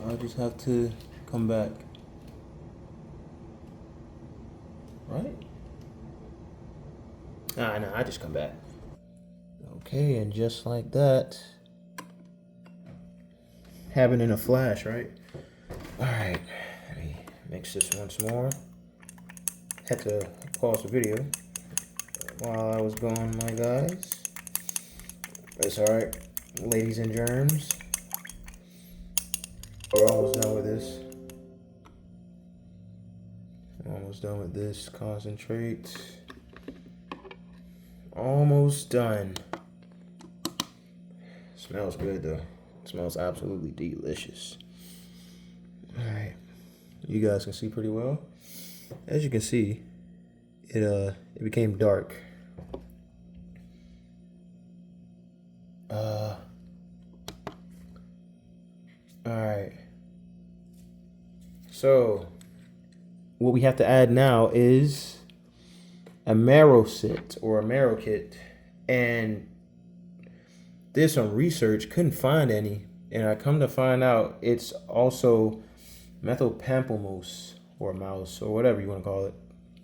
I'll just have to come back. Right? No, I just come back. Okay, and just like that, happened in a flash, right? All right, let me mix this once more. Had to pause the video while I was gone, my guys. It's all right, ladies and germs. We're almost done with this. Almost done with this concentrate. Almost done. Smells good though. Smells absolutely delicious. All right, you guys can see pretty well. As you can see, it became dark. All right. So what we have to add now is a marrow sit or a marrow kit, and did some research, couldn't find any, and I come to find out it's also methylpamplemousse or mouse or whatever you want to call it.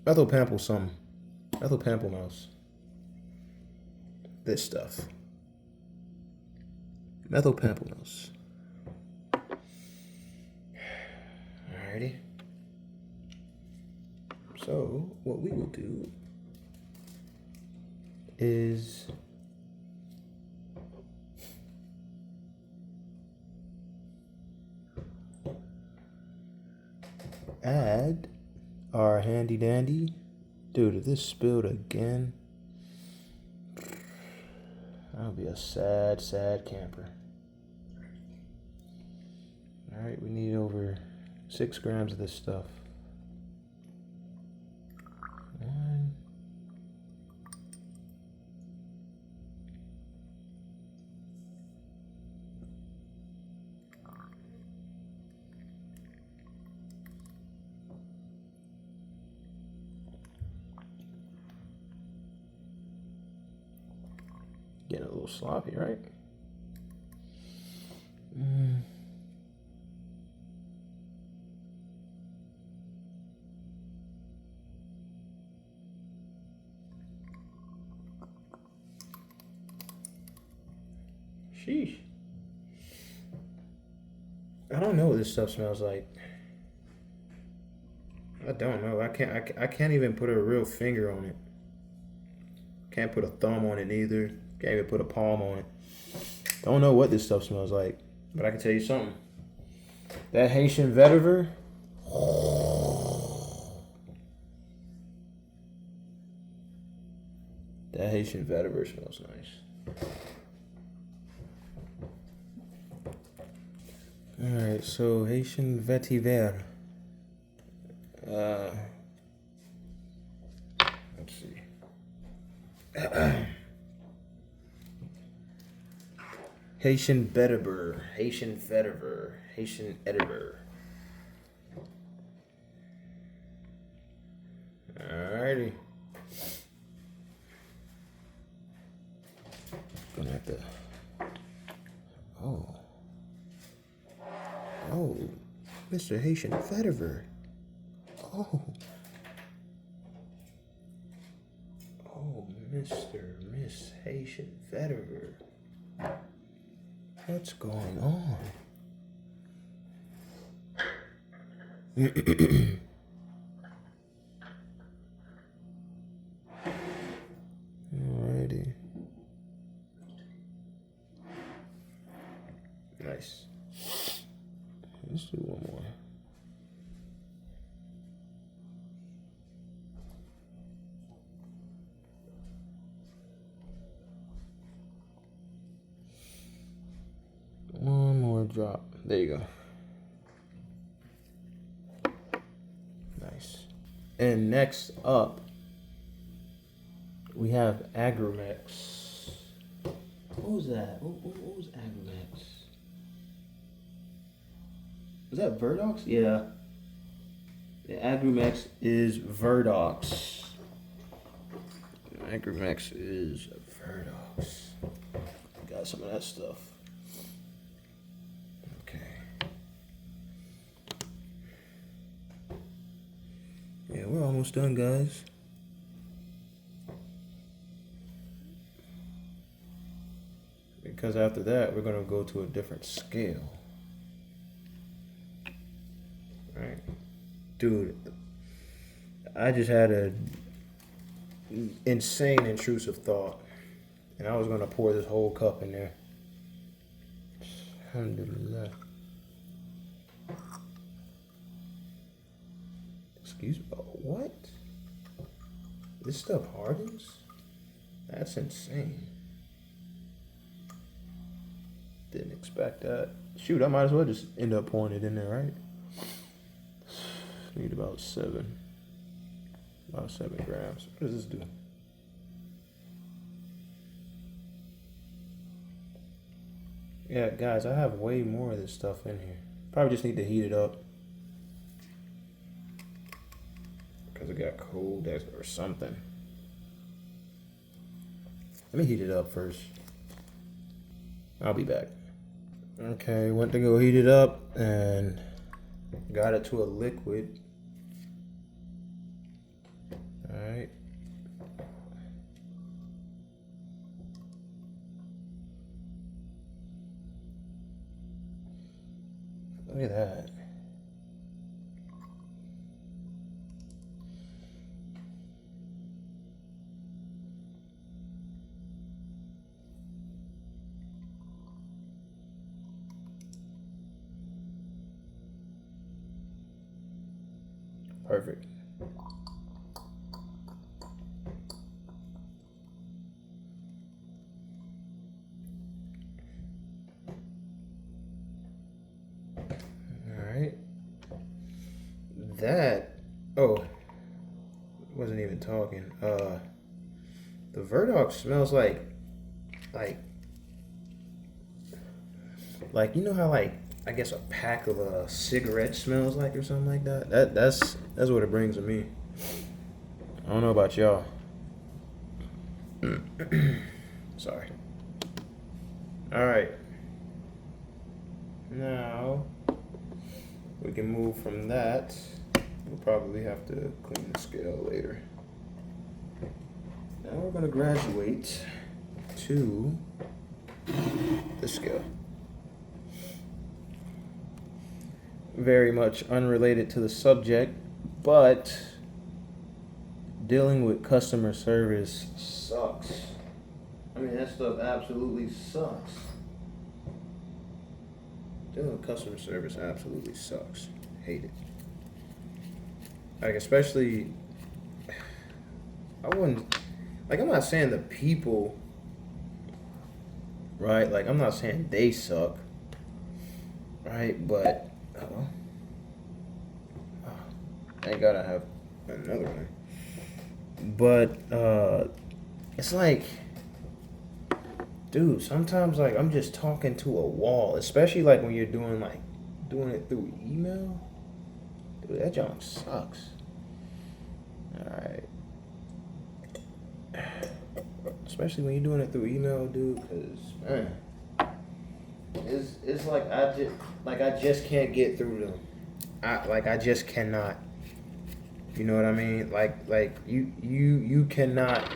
Methylpamplemousse. This stuff. Methylpamplemousse. Alrighty. So what we will do is add our handy dandy Dude, if this spilled again, I'll be a sad, sad camper. Alright, we need over 6 grams of this stuff. 1. Getting a little sloppy, right? Sheesh. I don't know what this stuff smells like. I don't know. I can't even put a real finger on it. Can't put a thumb on it either. Can't even put a palm on it. Don't know what this stuff smells like, but I can tell you something. That Haitian vetiver. That Haitian vetiver smells nice. Alright, so Haitian vetiver. Let's see. Haitian vetiver, Haitian vetiver, Haitian editor. Alrighty. Gonna have to. Oh, Mr. Haitian vetiver. Oh, Miss Haitian vetiver. What's going on? Alrighty. Nice. Let's do one more. One more drop. There you go. Nice. And next up, we have Agrimex. What was that? What was Agrimex? Was that Verdox? Yeah. The Agrimex is Verdox. Agrimex is Verdox. Got some of that stuff. Okay. Yeah, we're almost done, guys. Because after that, we're going to go to a different scale. Right. Dude, I just had an insane intrusive thought. And I was going to pour this whole cup in there. Alhamdulillah. Excuse me. What? This stuff hardens? That's insane. Didn't expect that. Shoot, I might as well just end up pouring it in there, right? Need about 7 grams. What does this do? Yeah, guys, I have way more of this stuff in here. Probably just need to heat it up. Because it got cold or something. Let me heat it up first. I'll be back. Okay, went to go heat it up and got it to a liquid. Alright. Look at that. Perfect. that, oh, wasn't even talking. The Verdox smells like, you know how I guess a pack of cigarettes smells like or something like that. That's what it brings to me. I don't know about y'all. Sorry. All right. Now we can move from that. We'll probably have to clean the scale later. Now we're gonna graduate to the scale. Very much unrelated to the subject, but dealing with customer service sucks. I mean, that stuff absolutely sucks. Dealing with customer service absolutely sucks. Hate it. Like, especially, I'm not saying the people, right? Like, I'm not saying they suck, right? But, thank God I have another one. But, it's like, dude, sometimes, like, I'm just talking to a wall, especially, like, when you're doing it through email. Dude, that junk sucks. Alright. Especially when you're doing it through email, dude, because, man, it's like I just can't get through them. I just cannot. You know what I mean? Like you cannot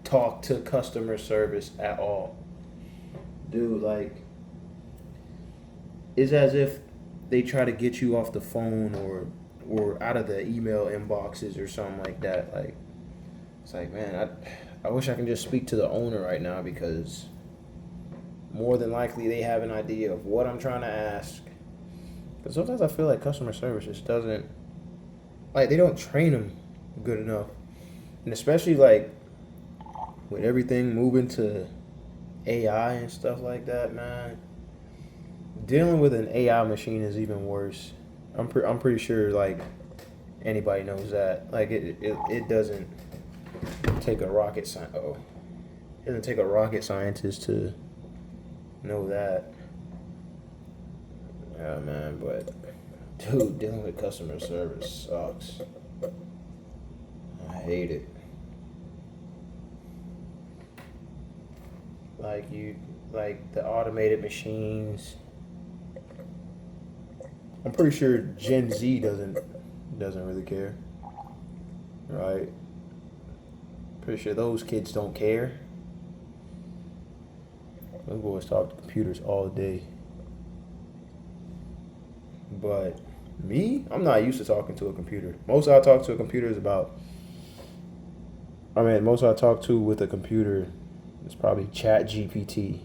talk to customer service at all. Dude, like, it's as if they try to get you off the phone or out of the email inboxes or something like that. Like, it's like, man, I wish I can just speak to the owner right now, because more than likely they have an idea of what I'm trying to ask. But sometimes I feel like customer service just doesn't, like, they don't train them good enough. And especially, like, with everything moving to AI and stuff like that, man, dealing with an AI machine is even worse. I'm pretty sure, like, anybody knows that. Like, it doesn't take a rocket scientist. It doesn't take a rocket scientist to know that. Yeah, man, but dude, dealing with customer service sucks. I hate it. Like the automated machines. I'm pretty sure Gen Z doesn't really care, right? Pretty sure those kids don't care. Those boys talk to computers all day. But me, I'm not used to talking to a computer. Most I talk to a computer is most I talk to with a computer is probably Chat GPT.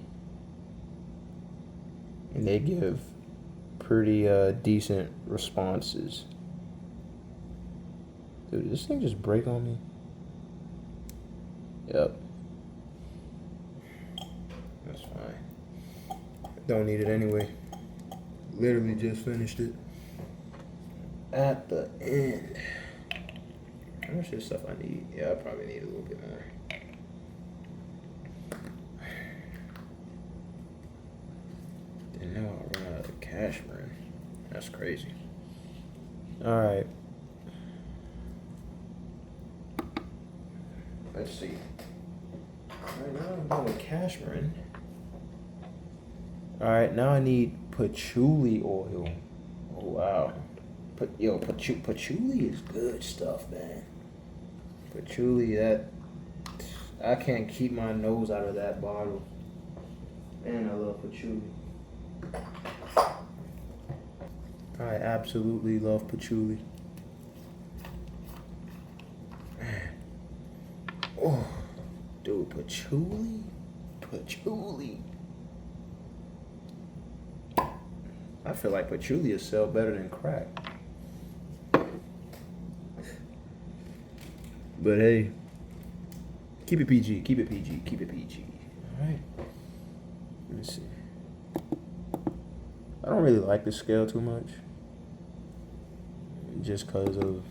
And they give pretty decent responses. Dude, did this thing just break on me? Yep. That's fine. Don't need it anyway. Literally just finished it. At the end. How much of this stuff I need? Yeah, I probably need a little bit more. And now I'll run out of cash burn. That's crazy. Alright. Let's see. Alright, now I'm done with cash burn. Alright, now I need patchouli oil. Oh, wow. Patchouli is good stuff, man. Patchouli, I can't keep my nose out of that bottle. Man, I love patchouli. I absolutely love patchouli. Man. Oh, dude, patchouli? Patchouli. I feel like patchouli will sell better than crack. But hey, keep it PG, keep it PG, keep it PG. Alright. Let me see. I don't really like the scale too much. just because of,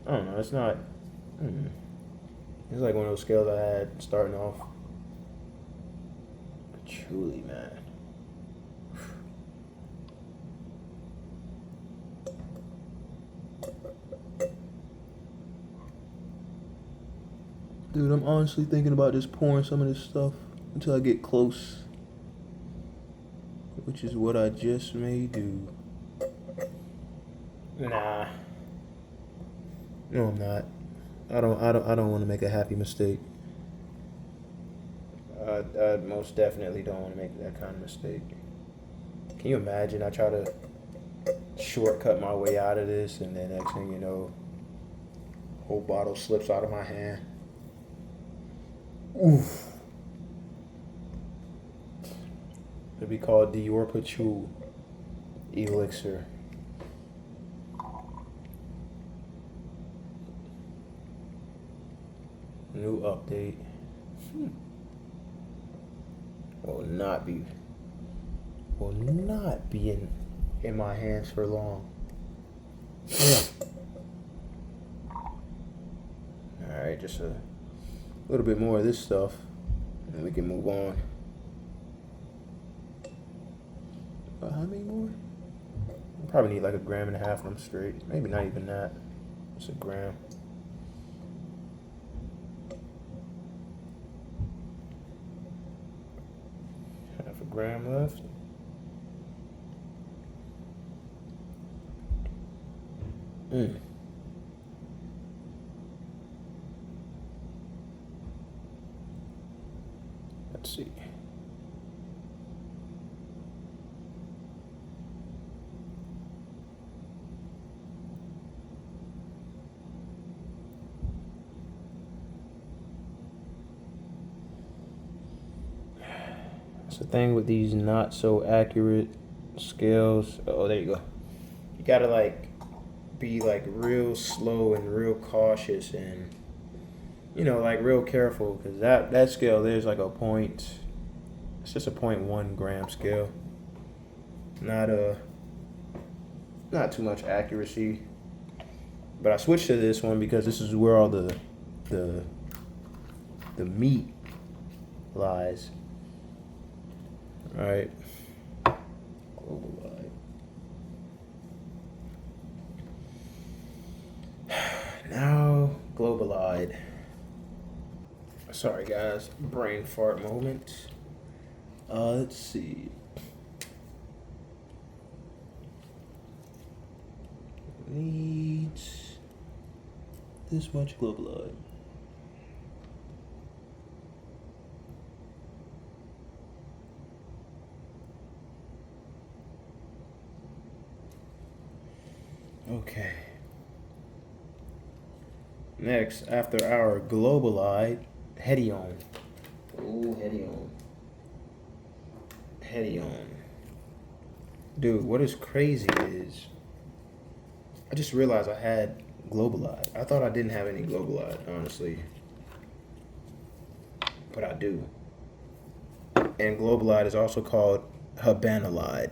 I don't know, it's not, it's like one of those scales I had starting off. Truly, man. Dude, I'm honestly thinking about just pouring some of this stuff until I get close, which is what I just may do. Nah. No, I'm not. I don't want to make a happy mistake. I most definitely don't want to make that kind of mistake. Can you imagine? I try to shortcut my way out of this, and then next thing you know, whole bottle slips out of my hand. Oof. It'd be called Dior Sauvage Elixir. New update. Will not be in my hands for long. Alright, just a little bit more of this stuff, and we can move on. How many more? I probably need like 1.5 grams of them straight. Maybe not even that. Just 1 gram. Half a gram left. Let's see. That's the thing with these not so accurate scales. Oh, there you go. You gotta like be like real slow and real cautious and like real careful, because that scale there's like it's just a 0.1 gram scale. Not too much accuracy. But I switched to this one because this is where all the meat lies. All right. Global Now, Globalide. Sorry guys, brain fart moment. Let's see. Needs this much Globalide. Okay. Next, after our Globalide, Hedion. Ooh, Hedion. Dude, what is crazy is I just realized I had Globalide. I thought I didn't have any Globalide, honestly. But I do. And Globalide is also called Habanalide.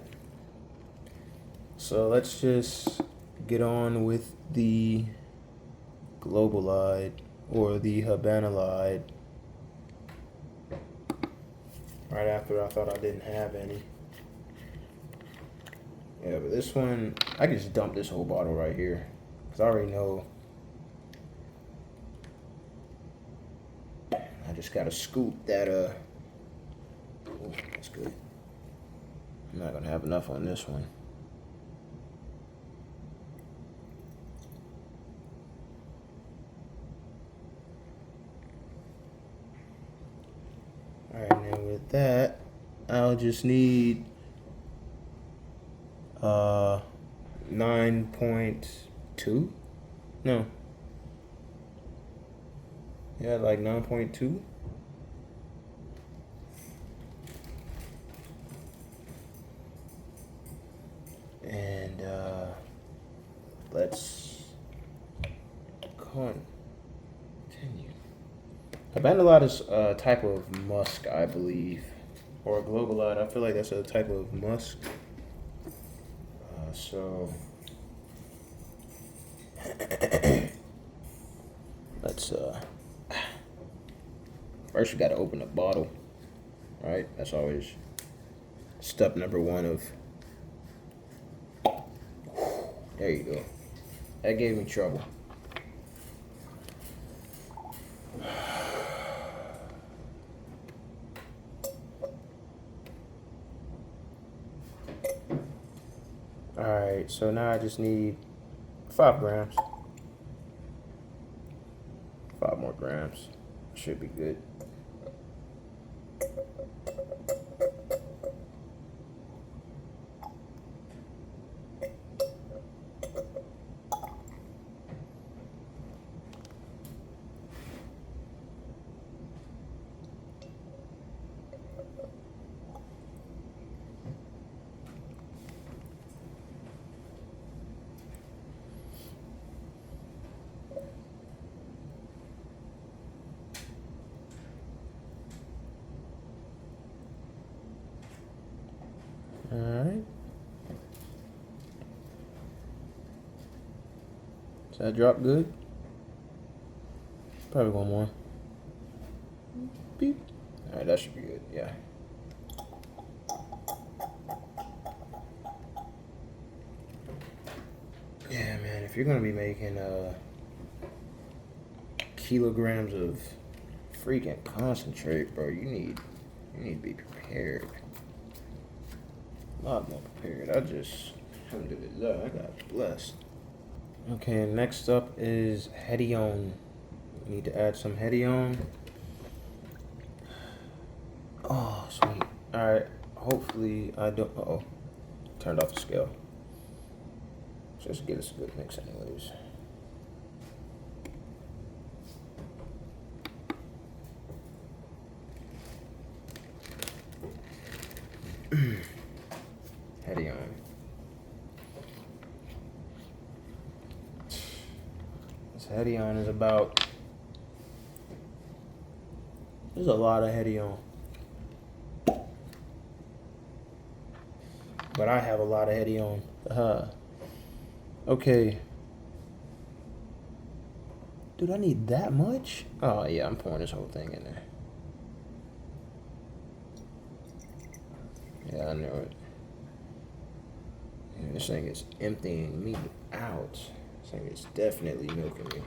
So let's just get on with the Globalide or the Habanalide. Right after I thought I didn't have any. Yeah, but this one, I can just dump this whole bottle right here, because I already know. I just gotta scoop that, oh, that's good. I'm not gonna have enough on this one. Alright, now with that, I'll just need 9.2? No. Yeah, like 9.2. And let's continue. Habanalide is a type of musk, I believe. Or Globalide, I feel like that's a type of musk. So Let's first we gotta open the bottle. Right? That's always step number one of. There you go. That gave me trouble. Alright, so now I just need 5 grams. 5 more grams. Should be good. Alright. Does that drop good? Probably one more. Beep. Alright, that should be good, yeah. Yeah, man, if you're gonna be making kilograms of freaking concentrate, bro, you need to be prepared. A lot more prepared. Alhamdulillah, I got blessed. Okay, next up is Hedion. We need to add some Hedion. Oh, sweet. Alright, hopefully I don't. Uh-oh. Turned off the scale. Just get us a good mix, anyways. Hedion. This Hedion is about. There's a lot of Hedion. But I have a lot of Hedion. Okay. Dude, I need that much? Oh, yeah, I'm pouring this whole thing in there. Yeah, I know it. Yeah, this thing is emptying me out. This thing is definitely milking me.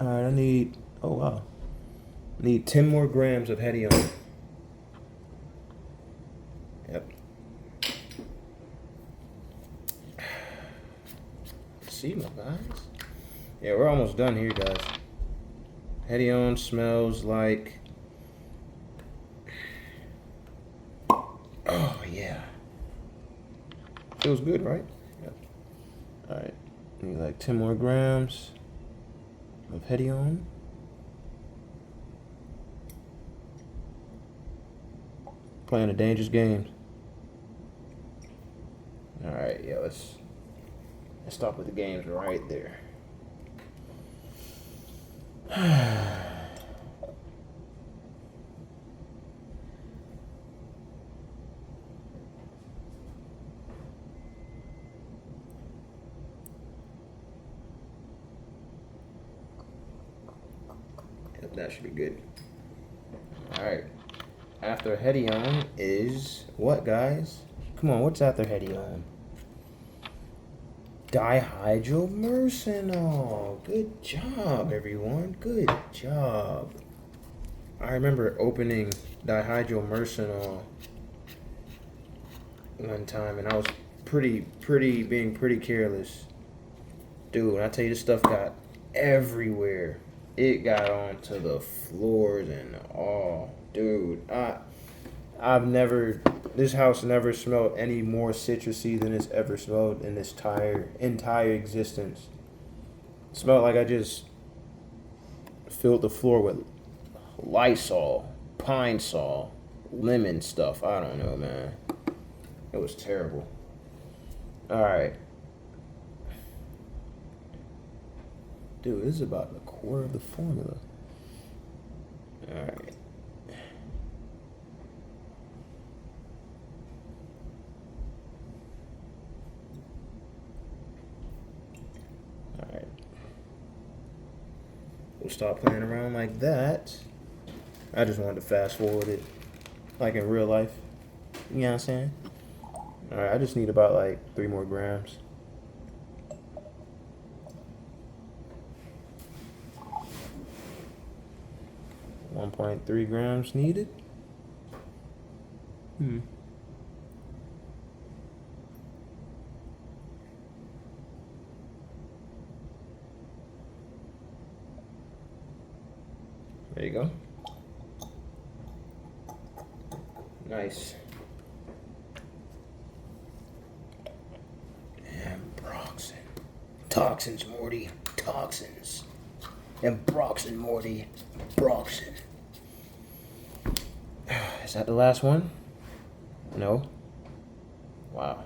Alright, I need... Oh, wow. I need 10 more grams of Hedion. Yep. See, my guys? Yeah, we're almost done here, guys. Hedion smells like... Oh, yeah. Feels good, right? Yep. Alright. Need like 10 more grams of Hedion. Playing a dangerous game. Alright, yeah, let's stop with the games right there. Yep, that should be good. Alright. After Hedion is what, guys? Come on, what's after Hedion? Dihydromercenol. Good job, everyone. Good job. I remember opening dihydromercenol one time, and I was being pretty careless. Dude, I tell you, this stuff got everywhere. It got onto the floors and all. Dude, I've never, this house never smelled any more citrusy than it's ever smelled in this entire existence. It smelled like I just filled the floor with Lysol, Pine Sol, lemon stuff. I don't know, man. It was terrible. Alright. Dude, this is about a quarter of the formula. Alright. start playing around like that. I just wanted to fast forward it, like in real life. You know what I'm saying? All right, I just need about like 3 more grams. $1.3 grams needed. There you go. Nice. Ambroxan. Toxins, Morty. Toxins. Ambroxan, Morty. Broxan. Is that the last one? No. Wow.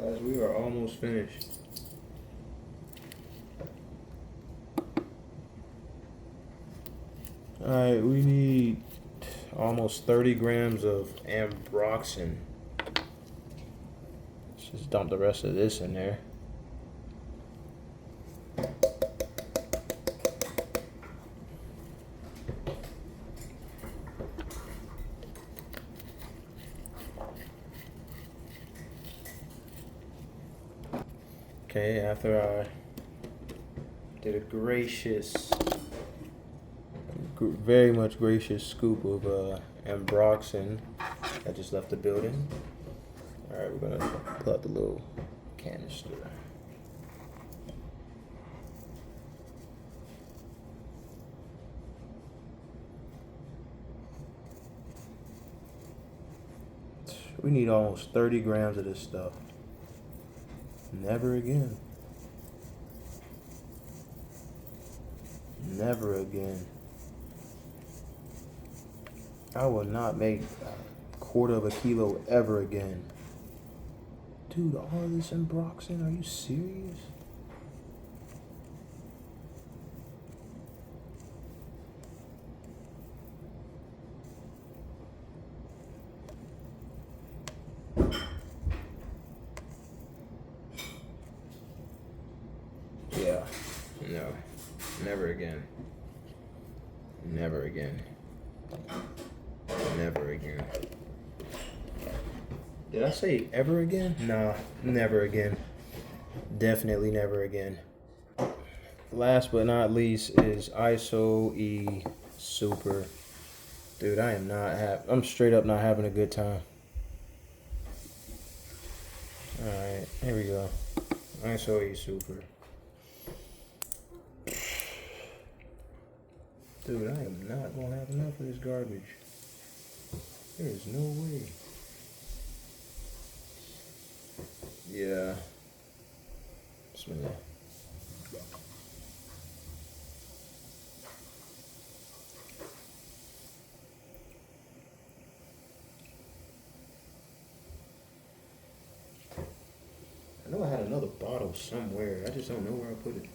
Guys, we are almost finished. Alright, we need almost 30 grams of ambroxan. Let's just dump the rest of this in there. Okay, after I did a very much gracious scoop of ambroxan, I just left the building. All right, we're gonna pull out the little canister. We need almost 30 grams of this stuff. Never again. Never again. I will not make a 1/4 of a kilo ever again. Dude, all of this ambroxan, are you serious? Yeah, no, never again. Never again. Never again. Did I say ever again? Nah, never again. Definitely never again. Last but not least is ISO E Super. Dude, I'm straight up not having a good time. Alright, here we go. ISO E Super. Dude, I am not gonna have enough of this garbage. There is no way. Yeah. Bismillah. I know I had another bottle somewhere. I just don't know where I put it.